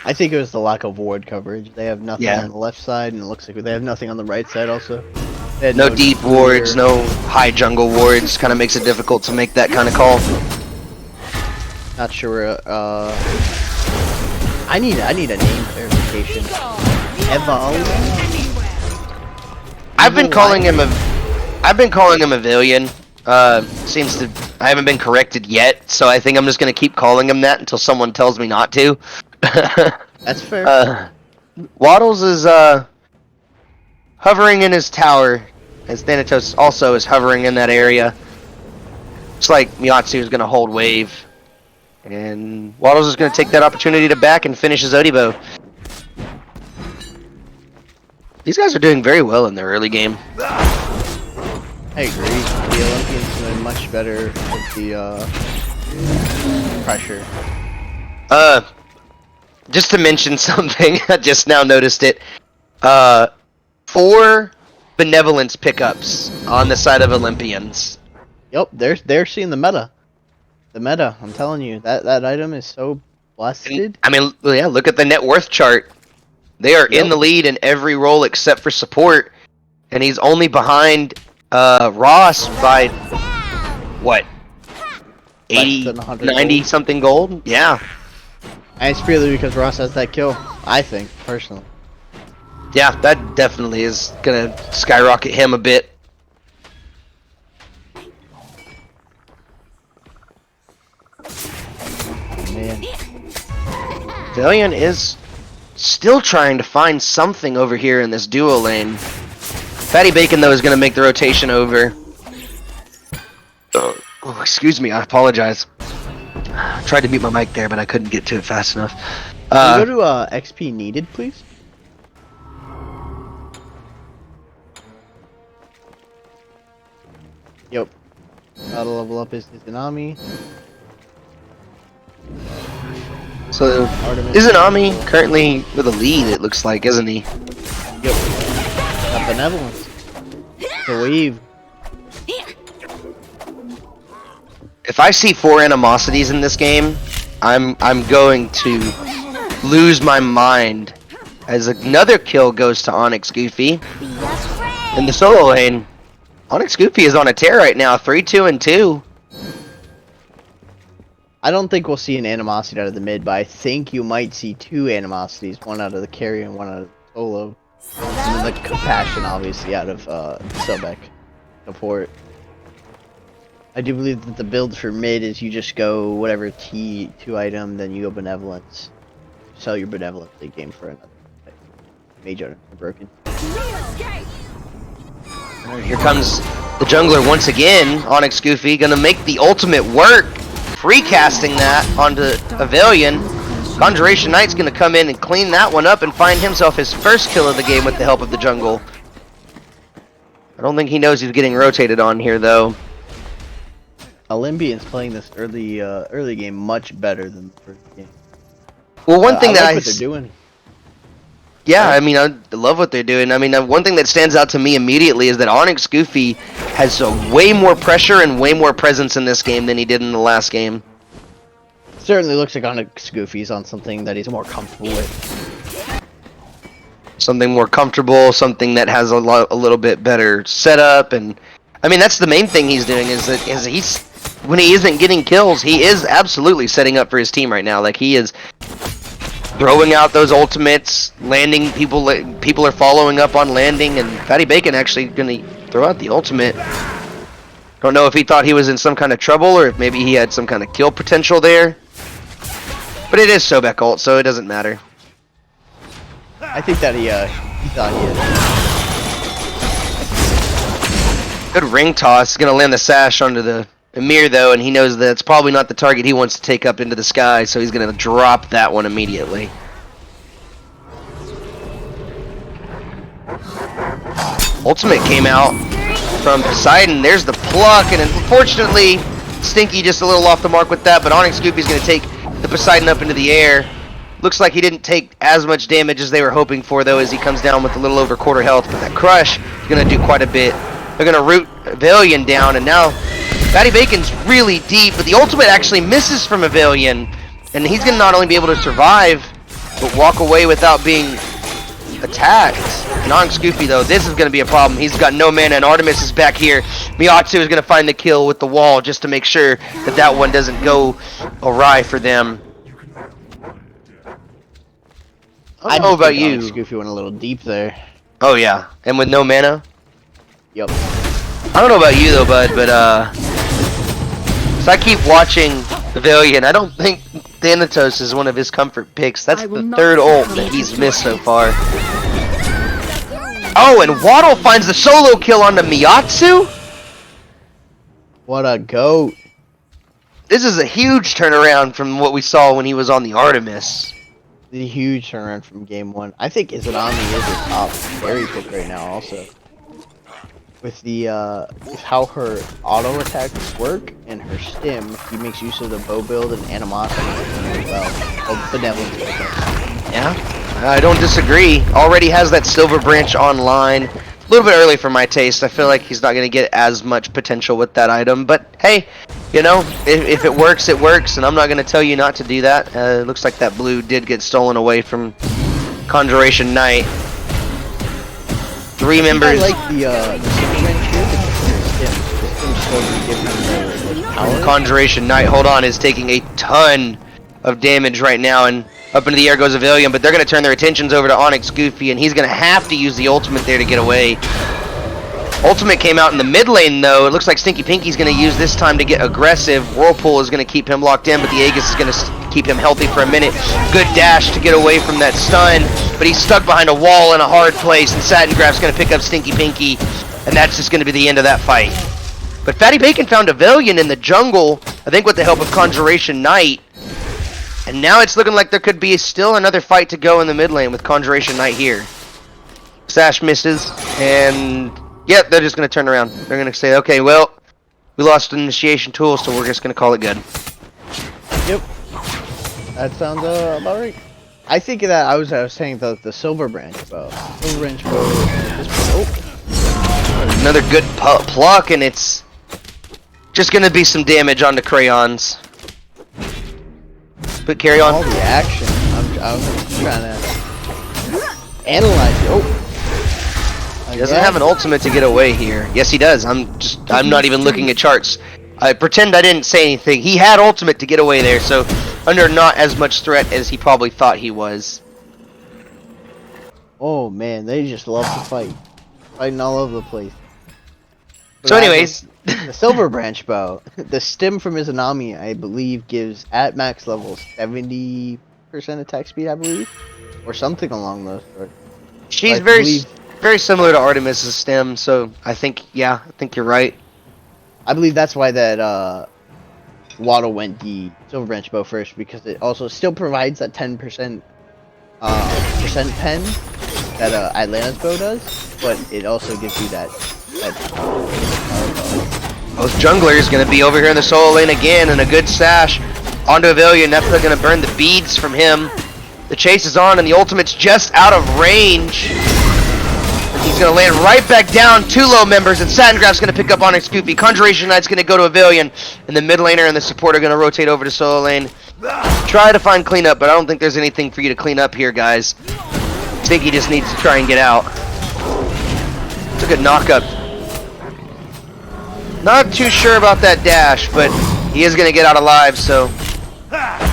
A: I think it was the lack of ward coverage. They have nothing
B: Yeah.
A: on the left side, and it looks like they have nothing on the right side also. They had
B: No deep wards, no high jungle wards. Kind of makes it difficult to make that kind of call.
A: Not sure. I need a name clarification. Evalyian.
B: I've been calling him Evalyian. Seems to. I haven't been corrected yet, so I think I'm just gonna keep calling him that until someone tells me not to.
A: That's fair.
B: Waddles is hovering in his tower, as Thanatos also is hovering in that area. Looks like MiatsuZ is gonna hold wave, and Waddles is gonna take that opportunity to back and finish his Odibo. These guys are doing very well in their early game.
A: I agree. The Olympians doing much better with the pressure.
B: Just to mention something, I just now noticed it. 4 benevolence pickups on the side of Olympians.
A: Yep, they're seeing the meta. The meta, I'm telling you, that item is so busted.
B: I mean, yeah, look at the net worth chart. They are in the lead in every role except for support, and he's only behind Ross by what? 80, 90 something gold? Yeah.
A: And it's purely because Ross has that kill, I think, personally.
B: Yeah, that definitely is gonna skyrocket him a bit.
A: Man.
B: Evalyian is still trying to find something over here in this duo lane. FattyBacon though is gonna make the rotation over. Oh, excuse me, I apologize. I tried to mute my mic there, but I couldn't get to it fast enough.
A: Can you go to XP needed, please? Yep. Gotta level up his Izanami.
B: So,
A: Artemis.
B: Izanami currently with a lead, it looks like, isn't he?
A: Yep. Got benevolence. The wave.
B: If I see 4 animosities in this game, I'm going to lose my mind as another kill goes to Onyx Goofie in the solo lane. Onyx Goofie is on a tear right now, 3-2-2.
A: I don't think we'll see an animosity out of the mid, but I think you might see two animosities, one out of the carry and one out of the solo. And then the compassion, obviously, out of Supp support. I do believe that the build for mid is you just go whatever T2 item, then you go Benevolence. Sell your Benevolence late game for another mage item broken.
B: Here comes the jungler once again. Onyx Goofie gonna make the ultimate work. Free casting that onto Evalyian. ConjurationNite's gonna come in and clean that one up and find himself his first kill of the game with the help of the jungle. I don't think he knows he's getting rotated on here though.
A: Olympians playing this early game much better than the first game.
B: Well, one thing
A: I
B: that
A: like what they're doing.
B: Yeah, I mean, I love what they're doing. I mean, one thing that stands out to me immediately is that Onyx Goofie has way more pressure and way more presence in this game than he did in the last game.
A: Certainly looks like Onyx Goofie's on something that he's more comfortable with.
B: Something more comfortable, something that has a little bit better setup, and I mean that's the main thing he's doing is he's when he isn't getting kills, he is absolutely setting up for his team right now. Like he is throwing out those ultimates, landing people are following up on landing, and FattyBacon actually gonna throw out the ultimate. Don't know if he thought he was in some kind of trouble or if maybe he had some kind of kill potential there. But it is Sobek ult, so it doesn't matter.
A: I think that he thought he had.
B: Good ring toss. He's gonna land the sash onto the Emir though, and he knows that it's probably not the target he wants to take up into the sky, so he's gonna drop that one immediately. Ultimate came out from Poseidon. There's the pluck, and unfortunately, Stinky just a little off the mark with that, but Onyx Goofie's gonna take the Poseidon up into the air. Looks like he didn't take as much damage as they were hoping for though, as he comes down with a little over quarter health, but that crush is gonna do quite a bit. They're gonna root Evalyian down, and now FattyBacon's really deep, but the ultimate actually misses from Evalyian, and he's gonna not only be able to survive, but walk away without being attacked. And Onyx Goofie though, this is gonna be a problem. He's got no mana, and Artemis is back here. MiatsuZ is gonna find the kill with the wall just to make sure that that one doesn't go awry for them. I don't know about you.
A: Onyx Goofie went a little deep there.
B: Oh yeah, and with no mana?
A: Yep.
B: I don't know about you though, bud, but so I keep watching Evalyian. I don't think Thanatos is one of his comfort picks. That's the third ult that he's missed so far. Oh, and Wattle finds the solo kill onto MiatsuZ?
A: What a goat.
B: This is a huge turnaround from what we saw when he was on the Artemis.
A: The huge turnaround from game one. I think Izanami is a top carry pick right now also. With the with how her auto attacks work and her stim, he makes use of the bow build and animosity as well. Oh, benevolence.
B: Yeah, I don't disagree. Already has that silver branch online. A little bit early for my taste. I feel like he's not going to get as much potential with that item. But hey, you know, if it works, it works. And I'm not going to tell you not to do that. It looks like that blue did get stolen away from ConjurationNite. Three members.
A: I like the silver branch here because the stim still give him the power.
B: ConjurationNite, hold on, is taking a ton of damage right now, and up into the air goes Evalyian, but they're going to turn their attentions over to Onyx Goofie, and he's going to have to use the ultimate there to get away. Ultimate came out in the mid lane, though. It looks like StInKyyPPiNkYY's going to use this time to get aggressive. Whirlpool is going to keep him locked in, but the Aegis is going to keep him healthy for a minute. Good dash to get away from that stun, but he's stuck behind a wall in a hard place, and SatinGraph's going to pick up StInKyyPPiNkY, and that's just going to be the end of that fight. But FattyBacon found Evalyian in the jungle, I think with the help of ConjurationNite. And now it's looking like there could be still another fight to go in the mid lane with ConjurationNite here. Sash misses, and yep, they're just going to turn around. They're going to say, okay, well, we lost an initiation tool, so we're just going to call it good.
A: Yep. That sounds about right. I think that I was saying the silver branch bow. Silver branch bow. Oh.
B: Another good pluck, and it's just going to be some damage onto Crayons. But carry
A: All
B: on.
A: the action. I'm trying to analyze it. Oh.
B: He doesn't have an ultimate to get away here. Yes, he does. I'm not even looking at charts. I pretend I didn't say anything. He had ultimate to get away there, so under not as much threat as he probably thought he was.
A: Oh man, they just love to fight. Fighting all over the place.
B: So anyways,
A: The Silver Branch Bow. The stem from Izanami, I believe, gives at max levels 70% attack speed, I believe. Or something along those sorts.
B: she's
A: I
B: very
A: believe-
B: very similar to Artemis's stem, so I think you're right.
A: I believe that's why that Waddle went the Silver Branch Bow first, because it also still provides that 10% percent pen that Atlanta's bow does, but it also gives you that
B: Those junglers gonna be over here in the solo lane again, and a good sash onto Evalyian. That's not gonna burn the beads from him. The chase is on, and the ultimate's just out of range. And he's gonna land right back down. 2 low members, and SatinGraph's gonna pick up Onyx Goofie. ConjurationNite's gonna go to Evalyian, and the mid laner and the support are gonna rotate over to solo lane. Try to find cleanup, but I don't think there's anything for you to clean up here, guys. I think he just needs to try and get out. It's a good knockup. Not too sure about that dash, but he is going to get out alive, so...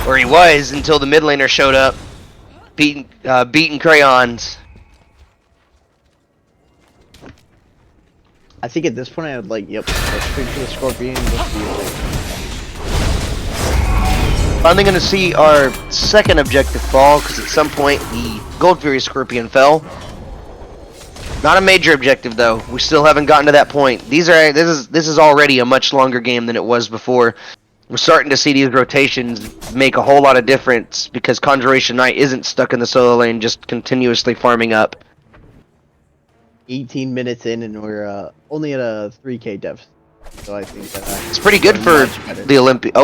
B: Or he was, until the mid laner showed up. bEatnCrayons.
A: I think at this point I would like, yep, go straight to the Scorpion.
B: Finally going to see our second objective fall, because at some point the Gold Fury Scorpion fell. Not a major objective though. We still haven't gotten to that point. This is already a much longer game than it was before. We're starting to see these rotations make a whole lot of difference because ConjurationNite isn't stuck in the solo lane just continuously farming up.
A: 18 minutes in and we're only at a 3k deficit. So I think that
B: It's pretty good for
A: better.
B: the Olympians.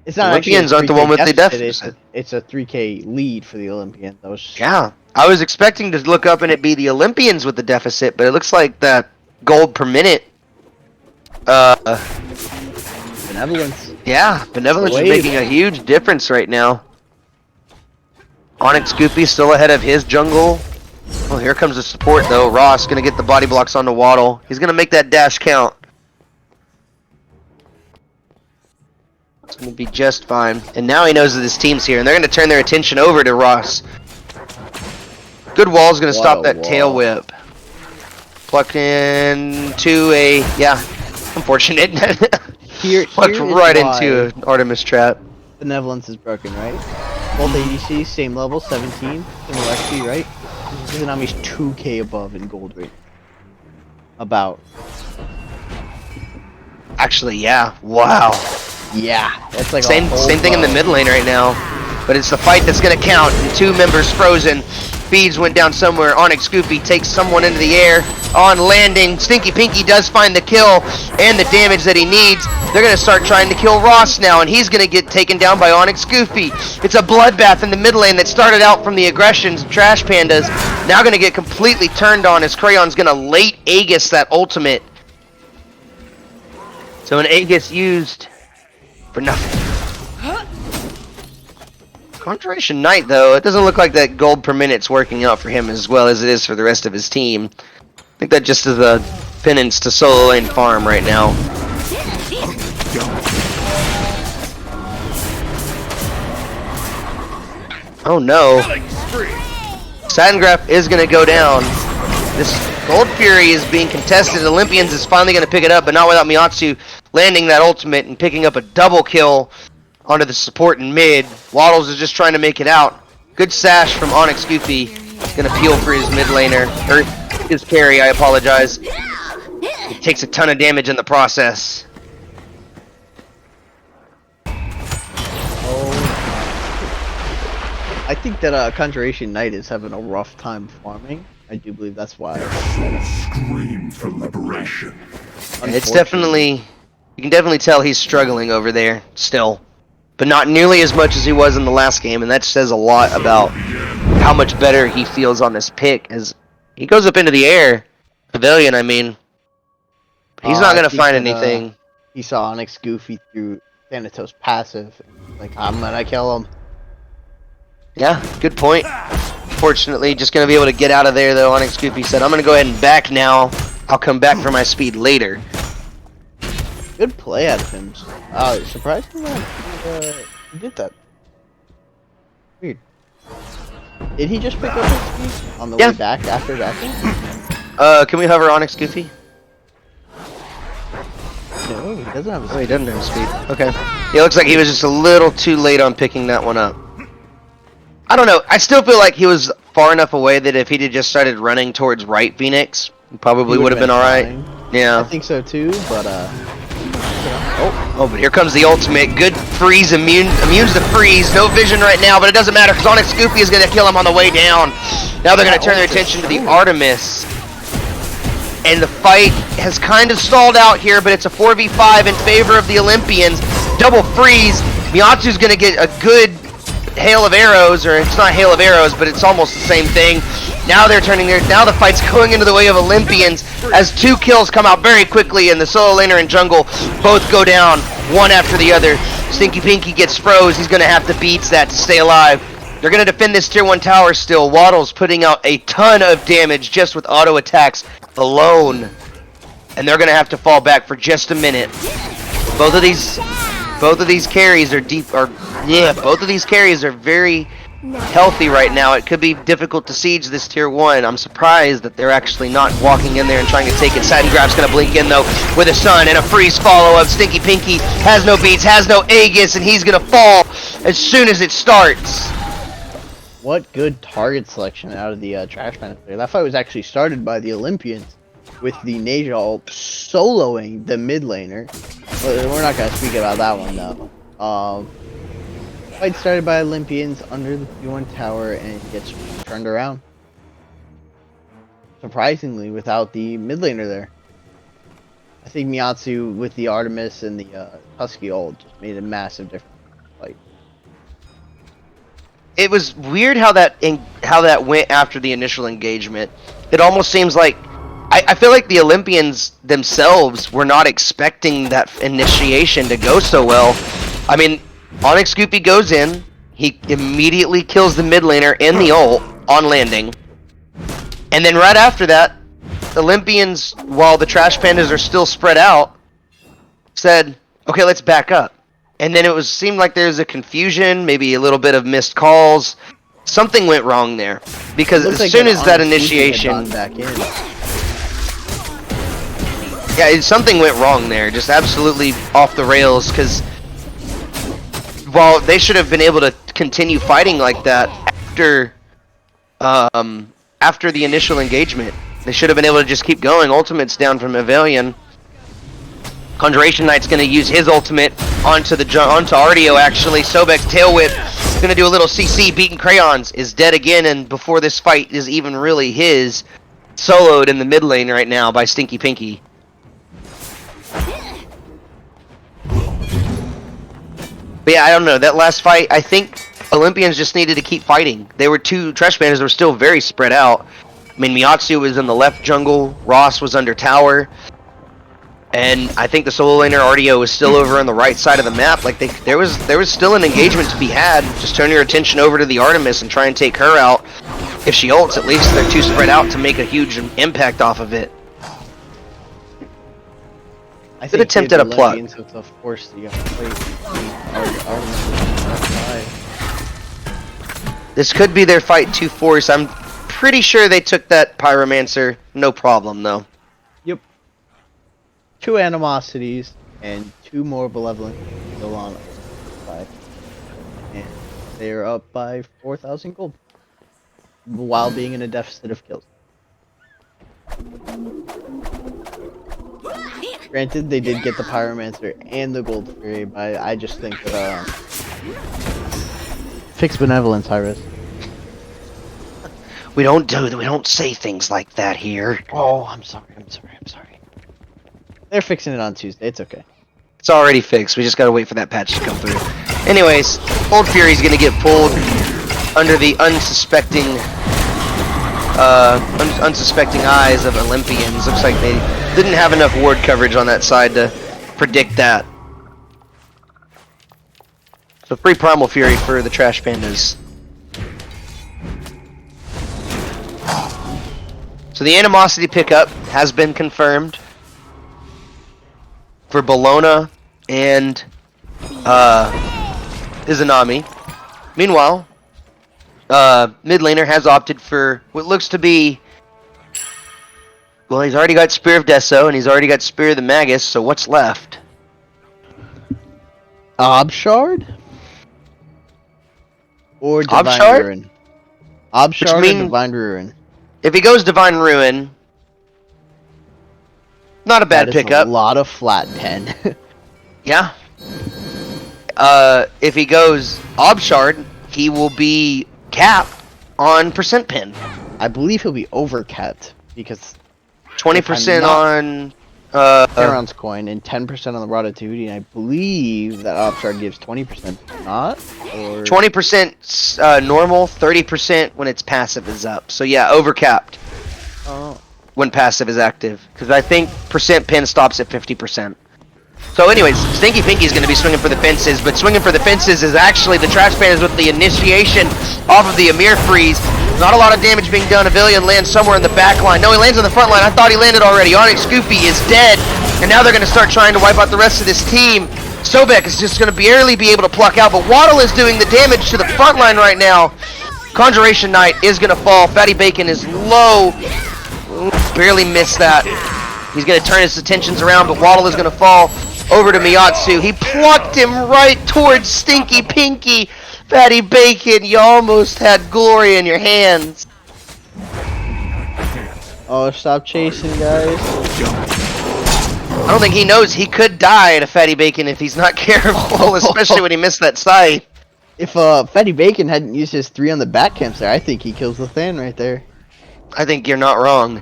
A: It's not
B: Olympians
A: actually a
B: aren't the one
A: 3K
B: with the
A: deficit,
B: deficit.
A: It's a 3k lead for the Olympians. That was
B: Yeah. I was expecting to look up and it be the Olympians with the deficit, but it looks like that gold per minute.
A: benevolence.
B: Yeah, Benevolence is
A: Wave.
B: making a huge difference right now. Onyx Goofy still ahead of his jungle. Oh, here comes the support though. Ross gonna get the body blocks on the Waddle. He's gonna make that dash count. It's gonna be just fine. And now he knows that his team's here, and they're gonna turn their attention over to Ross. Good wall's gonna stop that tail whip. Plucked into a unfortunate.
A: Here
B: Plucked
A: is
B: right
A: why
B: into an Artemis trap.
A: benevolence is broken, right? Both ADCs, same level, 17, similar XP, right? Izanami's 2k above in gold rate. About.
B: Actually, yeah. Wow.
A: Yeah, that's like
B: Same
A: a whole
B: thing in the
A: bow.
B: mid lane right now. But it's the fight that's gonna count. And 2 members frozen. Feeds went down somewhere. Onyx Goofy takes someone into the air. On landing, StInKyyPPiNkYY does find the kill and the damage that he needs. They're gonna start trying to kill Ross now, and he's gonna get taken down by Onyx Goofy. It's a bloodbath in the mid lane that started out from the aggressions of Trash Pandas. Now gonna get completely turned on as Crayon's gonna late Aegis that ultimate. So an Aegis used for nothing. ConjurationNite, though, it doesn't look like that gold per minute's working out for him as well as it is for the rest of his team. I think that just is a penance to solo lane farm right now. Oh no. SatinGraph is going to go down. This Gold Fury is being contested. Olympians is finally going to pick it up, but not without MiatsuZ landing that ultimate and picking up a double kill onto the support in mid. Waddles is just trying to make it out. Good sash from Onyx Goofy. Gonna peel for his mid laner. Or his carry, I apologize. He takes a ton of damage in the process.
A: I think that ConjurationNite is having a rough time farming. I do believe that's why.
D: Scream for liberation.
B: It's definitely, you can definitely tell he's struggling over there still. But not nearly as much as he was in the last game, and that says a lot about how much better he feels on this pick as he goes up into the air. Evalyian, I mean. He's not
A: I
B: gonna
A: think
B: find
A: that,
B: anything.
A: He saw Onyx Goofy through Thanatos' passive. Like, I'm gonna kill him.
B: Yeah, good point. Fortunately, just going to be able to get out of there, though. Onyx Goofy said, I'm going to go ahead and back now. I'll come back for my speed later.
A: Good play out of him. Surprisingly, he did that. Weird. Did he just pick up his speed on the way back after backing?
B: Can we hover Onyx Goofy?
A: No, he doesn't have his
B: Oh, he doesn't have his speed. Okay. Yeah, it looks like he was just a little too late on picking that one up. I don't know. I still feel like he was far enough away that if he'd have just started running towards right Phoenix, he probably would have been alright. Yeah.
A: I think so too, but
B: Oh, but here comes the ultimate. Good freeze, immunes to freeze. No vision right now, but it doesn't matter because Onyx Goofy is going to kill him on the way down. Now they're going to turn their attention to the Artemis. And the fight has kind of stalled out here, but it's a 4v5 in favor of the Olympians. Double freeze. MiatsuZ's going to get a good hail of arrows, or it's not hail of arrows, but it's almost the same thing. Now they're turning now the fight's going into the way of Olympians as 2 kills come out very quickly, and the solo laner and jungle both go down one after the other. StInKyyPPiNkYY gets froze. He's going to have to beat that to stay alive. They're going to defend this tier 1 tower still. Wattle's putting out a ton of damage just with auto attacks alone. And they're going to have to fall back for just a minute. Both of these carries are both of these carries are very healthy right now. It could be difficult to siege this tier 1. I'm surprised that they're actually not walking in there and trying to take it. SatinGraph's going to blink in though with a stun and a freeze follow-up. StInKyyPPiNkYY has no beats, has no Aegis, and he's going to fall as soon as it starts.
A: what good target selection out of the Trash Panda player. That fight was actually started by the Olympians with the Neja ult soloing the mid laner. But we're not going to speak about that one though. Fight started by Olympians under the P1 tower and gets turned around. Surprisingly, without the mid laner there. I think MiatsuZ with the Artemis and the Husky ult just made a massive difference. Like,
B: it was weird how that went after the initial engagement. It almost seems like I feel like the Olympians themselves were not expecting that initiation to go so well. I mean, Onyx Goofy goes in, he immediately kills the mid laner and the ult on landing, and then right after that, the Olympians, while the Trash Pandas are still spread out, said, "Okay, let's back up." And then seemed like there was a confusion, maybe a little bit of missed calls. Something went wrong there because as soon as that initiation, something went wrong there, just absolutely off the rails. Because while they should have been able to continue fighting like that after the initial engagement, they should have been able to just keep going. Ultimate's down from Evalyian. ConjurationNite's going to use his ultimate onto Artio actually. Sobek's tail whip is going to do a little CC. bEatnCrayons is dead again, and before this fight is even really his, soloed in the mid lane right now by StInKyyPPiNkYY. But yeah, I don't know. That last fight, I think Olympians just needed to keep fighting. They were Trash Pandas were still very spread out. I mean, MiatsuZ was in the left jungle, Ross was under tower, and I think the solo laner Artio was still over on the right side of the map. Like there was still an engagement to be had. Just turn your attention over to the Artemis and try and take her out. If she ults, at least they're too spread out to make a huge impact off of it.
A: I
B: Good attempt at a pluck. This could be their fight to force. I'm pretty sure they took that Pyromancer, no problem though.
A: Yep. 2 animosities and 2 more benevolent still on side. And they are up by 4,000 gold while being in a deficit of kills. Granted, they did get the Pyromancer and the Gold Fury, but I just think that fix benevolence, high risk.
B: We don't say things like that here.
A: Oh, I'm sorry. They're fixing it on Tuesday. It's okay.
B: It's already fixed. We just gotta wait for that patch to come through. Anyways, Gold Fury's gonna get pulled under the unsuspecting eyes of Olympians. Looks like they didn't have enough ward coverage on that side to predict that. So free Primal Fury for the Trash Pandas. So the animosity pickup has been confirmed for Bologna and Izanami. Meanwhile, mid laner has opted for what looks to be... Well, he's already got Spear of Deso, and he's already got Spear of the Magus, so what's left?
A: Obshard? Or Divine
B: Obshard?
A: Ruin? Obshard or
B: mean-
A: Divine Ruin?
B: If he goes Divine Ruin, not a bad
A: That is
B: pickup.
A: a lot of flat 10.
B: Yeah. If he goes Obshard, he will be capped on percent pin.
A: I believe he'll be overcapped because
B: 20%
A: not-
B: on
A: Heron's coin and 10% on the Ratatouille, and I believe that Obshard gives 20%. Not? Or
B: 20% normal, 30% when its passive is up. So yeah, overcapped
A: Oh.
B: when passive is active. Because I think percent pin stops at 50%. So anyways, StInKyyPPiNkY is going to be swinging for the fences, but swinging for the fences is actually the Trash Pandas with the initiation off of the Amir freeze. Not a lot of damage being done. Evalyian lands somewhere in the back line. No, he lands on the front line. I thought he landed already. Onyx Goofie is dead, and now they're going to start trying to wipe out the rest of this team. Sobek is just going to barely be able to pluck out, but Wattle is doing the damage to the front line right now. ConjurationNite is going to fall. FattyBacon is low. Ooh, barely missed that. He's going to turn his attentions around, but Wattle is going to fall over to MiatsuZ. He plucked him right towards StInKyyPPiNkY. FattyBacon, you almost had glory in your hands.
A: Oh, stop chasing, guys.
B: I don't think he knows he could die to FattyBacon if he's not careful, especially when he missed that sight.
A: If FattyBacon hadn't used his 3 on the back camps there, I think he kills the Than right there.
B: I think you're not wrong.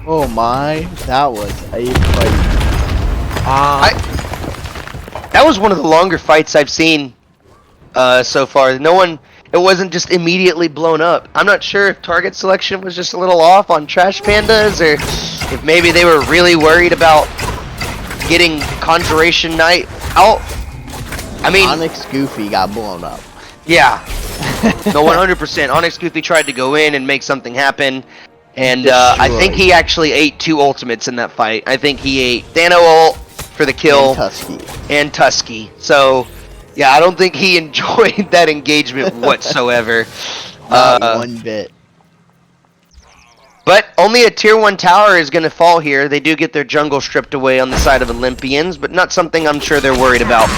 A: Oh my, that was a fight.
B: That was one of the longer fights I've seen so far. It wasn't just immediately blown up. I'm not sure if target selection was just a little off on Trash Pandas, or if maybe they were really worried about getting ConjurationNite out. I mean,
A: Onyx Goofie got blown up.
B: yeah. No, 100%. Onyx Goofie tried to go in and make something happen. And I think he actually ate 2 ultimates in that fight. I think he ate Thano ult for the kill. And Tusky. So, yeah, I don't think he enjoyed that engagement whatsoever.
A: Not one bit.
B: But only a tier 1 tower is going to fall here. They do get their jungle stripped away on the side of Olympians, but not something I'm sure they're worried about.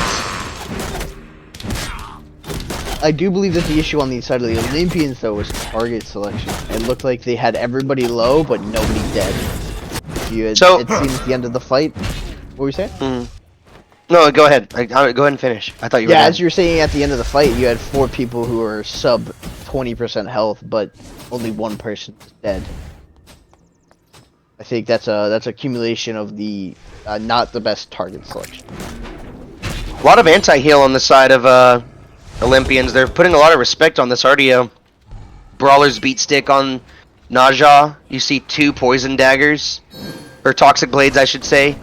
A: I do believe that the issue on the side of the Olympians, though, was target selection. It looked like they had everybody low, but nobody dead. It seemed at the end of the fight. What were you saying?
B: No, go ahead. Go ahead and finish. I thought you were
A: Yeah,
B: done.
A: as you were saying at the end of the fight, you had 4 people who were sub 20% health, but only 1 person is dead. I think that's a accumulation of the not the best target selection.
B: A lot of anti-heal on the side of Olympians. They're putting a lot of respect on this RDO. Brawler's beat stick on Naja. You see 2 poison daggers, or toxic blades, I should say.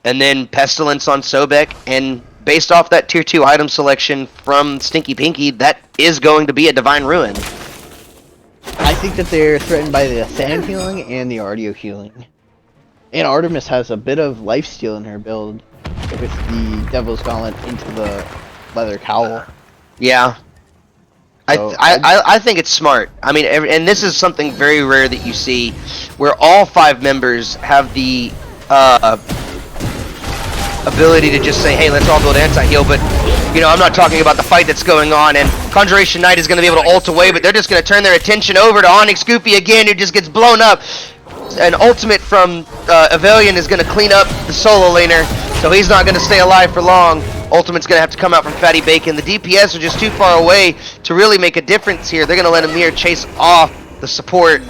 B: And then Pestilence on Sobek, and based off that tier 2 item selection from StInKyyPPiNkY, that is going to be a Divine Ruin.
A: I think that they're threatened by the Than healing and the RDO healing. And Artemis has a bit of lifesteal in her build with the Devil's Gauntlet into the leather cowl.
B: Yeah.
A: So,
B: I think it's smart. I mean, and this is something very rare that you see, where all 5 members have the ability to just say, hey, let's all build anti-heal, but, you know, I'm not talking about the fight that's going on, and ConjurationNite is going to be able to ult away, but they're just going to turn their attention over to Onyx Goofie again, who just gets blown up. An ultimate from Evalyian is going to clean up the solo laner, so he's not going to stay alive for long. Ultimate's going to have to come out from FattyBacon. The DPS are just too far away to really make a difference here. They're going to let Amir chase off the support.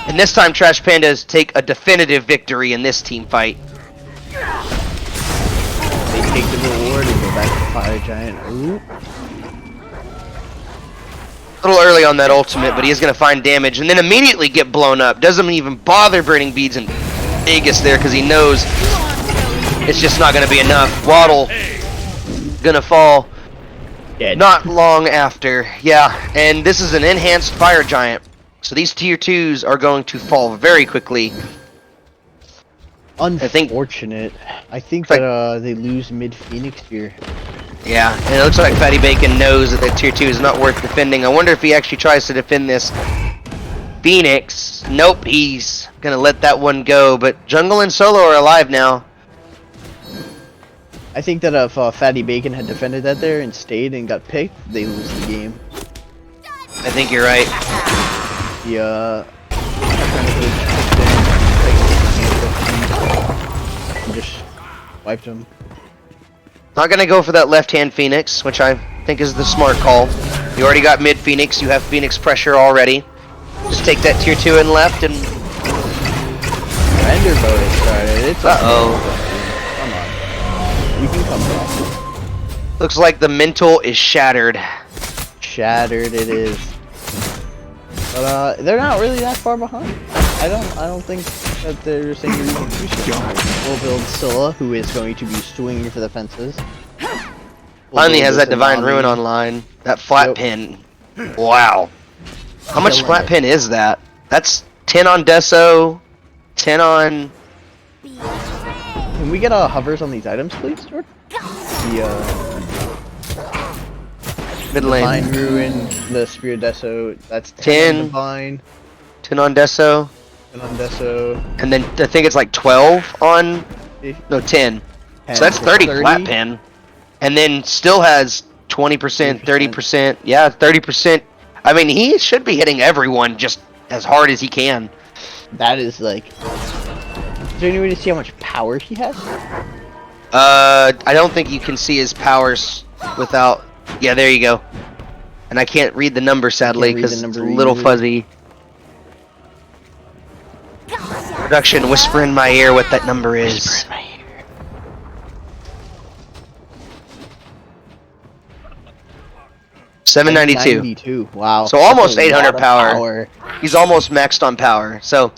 B: And this time, Trash Pandas take a definitive victory in this team fight.
A: They take the reward and go back to Fire Giant. Ooh.
B: A little early on that ultimate, but he is going to find damage and then immediately get blown up. Doesn't even bother burning beads in Vegas there because he knows it's just not going to be enough. Wattle going to fall
A: Dead.
B: not long after. Yeah, and this is an enhanced Fire Giant. So these tier 2s are going to fall very quickly.
A: Unfortunate. I think
B: Like-
A: that they lose mid Phoenix here.
B: Yeah, and it looks like FattyBacon knows that the tier 2 is not worth defending. I wonder if he actually tries to defend this Phoenix. Nope, he's gonna let that one go. But Jungle and Solo are alive now.
A: I think that if FattyBacon had defended that there and stayed and got picked, they lose the game.
B: I think you're right.
A: Yeah. Just wiped him.
B: Not gonna go for that left-hand Phoenix, which I think is the smart call. You already got mid Phoenix. You have Phoenix pressure already. Just take that tier 2 and left and...
A: Render mode has started. It's
B: Uh-oh.
A: Come on. We can come back.
B: Looks like the mental is shattered.
A: Shattered it is. But they're not really that far behind. I don't think that there's any reason to be strong. We'll build Scylla, who is going to be swinging for the fences.
B: Finally has that Divine Ruin online. That flat pin. Wow. How much flat pin is that? That's 10 on Deso, 10 on...
A: Can we get hovers on these items, please, Jordan? The
B: mid lane.
A: Divine Ruin, the Spirit Deso, that's
B: 10.
A: 10 on Divine,
B: 10 on Deso.
A: 10 on Deso.
B: And then I think it's like 12 on... No, 10. So that's 30 flat pin. And then still has 20%, 30%. Yeah, 30%. I mean, he should be hitting everyone just as hard as he can.
A: That is like... Is there any way to see how much power he has?
B: I don't think you can see his powers without... Yeah, there you go. And I can't read the number, sadly, because it's a little fuzzy. Production, whisper in my ear what that number is. 792.
A: Wow.
B: So almost
A: That's a
B: 800
A: lot of
B: power. He's almost maxed on power. So,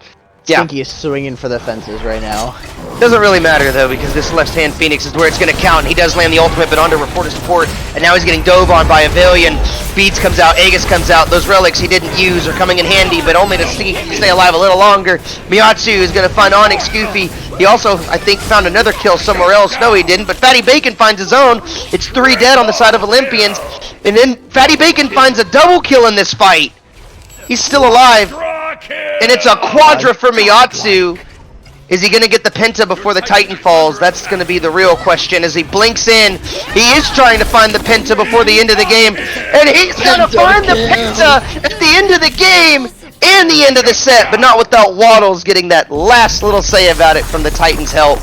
B: yeah.
A: StInKky is swinging for the fences right now.
B: Doesn't really matter though, because this left-hand Phoenix is where it's going to count. He does land the ultimate, but onto ReportOrSupport, and now he's getting dove on by Evalyian. Beats comes out, Aegis comes out. Those relics he didn't use are coming in handy, but only to stay alive a little longer. MiatsuZ is going to find Onyx, Goofie. He also, I think, found another kill somewhere else. No, he didn't, but FattyBacon finds his own. It's 3 dead on the side of Olympians, and then FattyBacon finds a double kill in this fight. He's still alive, and it's a quadra for MiatsuZ. Is he going to get the Penta before the Titan falls? That's going to be the real question. As he blinks in, he is trying to find the Penta before the end of the game. And he's going to find the Penta at the end of the game and the end of the set, but not without Wattles getting that last little say about it from the Titans' help.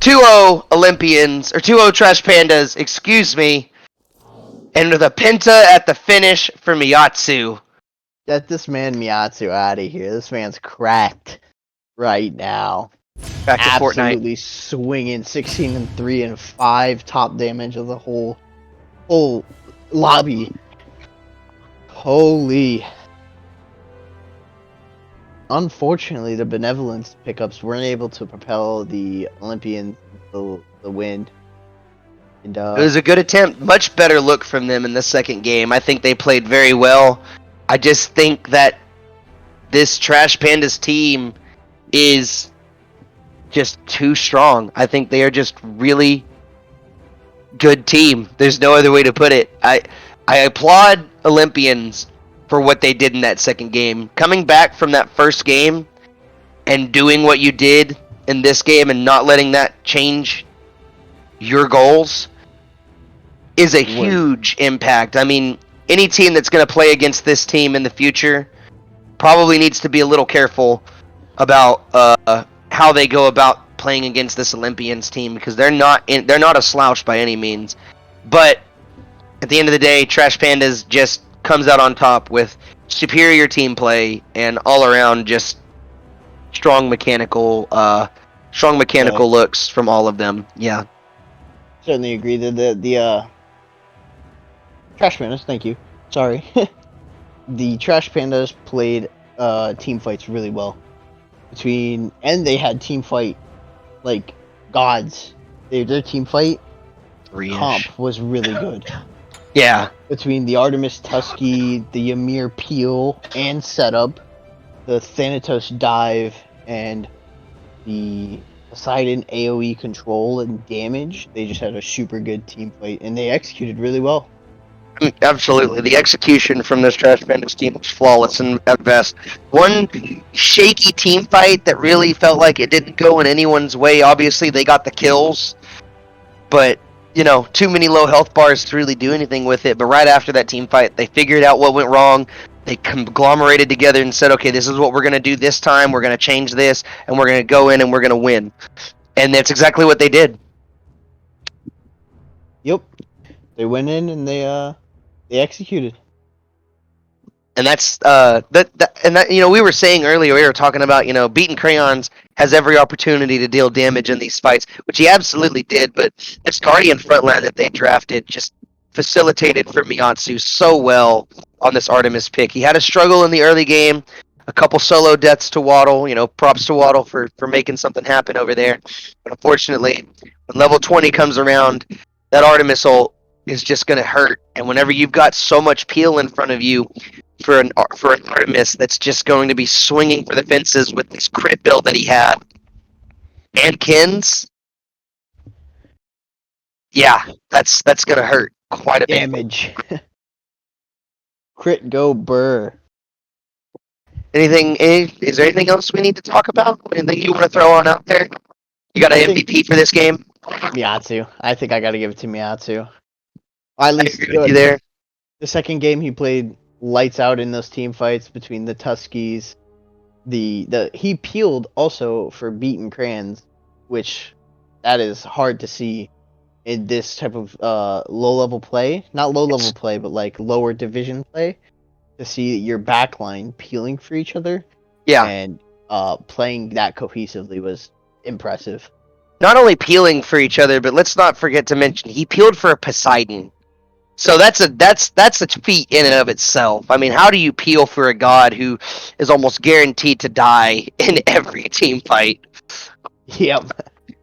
B: 2-0 Olympians, or 2-0 Trash Pandas, excuse me. And with a Penta at the finish for MiatsuZ.
A: Get this man MiatsuZ out of here. This man's cracked right now.
B: Back to Fortnite.
A: Absolutely swinging 16-3 and 5 top damage of the whole lobby. Holy. Unfortunately, the Benevolence pickups weren't able to propel the Olympians to the win. And,
B: it was a good attempt. Much better look from them in the second game. I think they played very well. I just think that this Trash Pandas team is just too strong. I think they are just really good team. There's no other way to put it. I applaud Olympians for what they did in that second game. Coming back from that first game and doing what you did in this game and not letting that change your goals is a huge impact. I mean, any team that's going to play against this team in the future probably needs to be a little careful about how they go about playing against this Olympians team, because they're not a slouch by any means. But at the end of the day, Trash Pandas just comes out on top with superior team play and all around just strong mechanical looks from all of them. Yeah.
A: Certainly agree that the Trash Pandas, thank you. Sorry. The Trash Pandas played team fights really well. And they had team fight like gods. Their team fight comp was really good.
B: Yeah.
A: between the Artemis Tusky, the Ymir Peel, and setup, the Thanatos dive, and the Poseidon AoE control and damage. They just had a super good team fight, and they executed really well.
B: Absolutely. The execution from this Trash Pandas team was flawless and at best. One shaky team fight that really felt like it didn't go in anyone's way. Obviously, they got the kills, but, you know, too many low health bars to really do anything with it. But right after that team fight, they figured out what went wrong. They conglomerated together and said, okay, this is what we're going to do this time. We're going to change this, and we're going to go in and we're going to win. And that's exactly what they did.
A: Yep, they went in and they executed.
B: And that's that you know, we were saying earlier, we were talking about, you know, bEatnCrayons has every opportunity to deal damage in these fights, which he absolutely did, but this Guardian frontline that they drafted just facilitated for MiatsuZ so well on this Artemis pick. He had a struggle in the early game, a couple solo deaths to Wattle, you know, props to Wattle for making something happen over there. But unfortunately, when level 20 comes around, that Artemis ult is just going to hurt. And whenever you've got so much peel in front of you, for an Artemis that's just going to be swinging for the fences with this crit build that he had, and Kins, yeah, that's gonna hurt quite a bit.
A: Damage. Crit go burr.
B: Is there anything else we need to talk about? Anything you want to throw on out there? You got an MVP for this game?
A: Miatsu. I think I gotta give it to Miatsu. At least
B: I agree with you there.
A: the second game he played lights out in those team fights between the Tuskies. He peeled also for bEatnCrayons, which that is hard to see in this type of low level play. Not low level play, but like lower division play. To see your backline peeling for each other.
B: Yeah.
A: And playing that cohesively was impressive.
B: Not only peeling for each other, but let's not forget to mention he peeled for a Poseidon. So that's a feat in and of itself. I mean, how do you peel for a god who is almost guaranteed to die in every team fight?
A: Yep.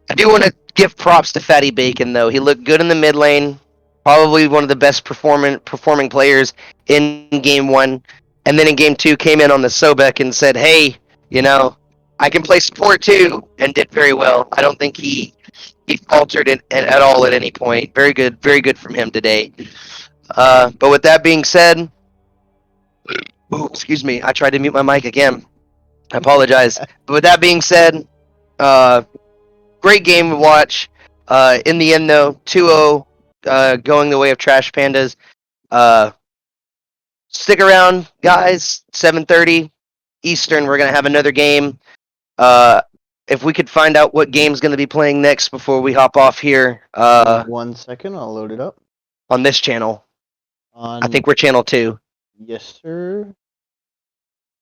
B: I do want to give props to FattyBacon though. He looked good in the mid lane, probably one of the best performing players in game 1, and then in game 2 came in on the Sobek and said, "Hey, you know, I can play support too," and did very well. I don't think he faltered at all at any point. Very good from him today. But with that being said, excuse me, I tried to mute my mic again. I apologize. But with that being said, great game to watch. In the end, though, 2-0, going the way of Trash Pandas. Stick around, guys. 7:30 Eastern. We're gonna have another game. If we could find out what game's going to be playing next before we hop off here.
A: 1 second, I'll load it up.
B: On this channel.
A: I
B: think we're channel 2.
A: Yes, sir.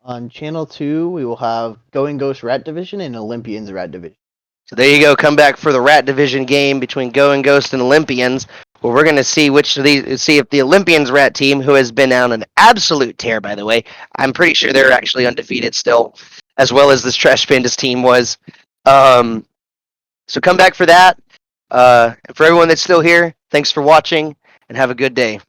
A: On channel 2, we will have Going Ghost Rat Division and Olympians Rat Division.
B: So there you go. Come back for the Rat Division game between Going Ghost and Olympians. Well, we're going to see see if the Olympians Rat team, who has been on an absolute tear, by the way. I'm pretty sure they're actually undefeated still, as well as this Trash Pandas team was. So come back for that. And for everyone that's still here, thanks for watching, and have a good day.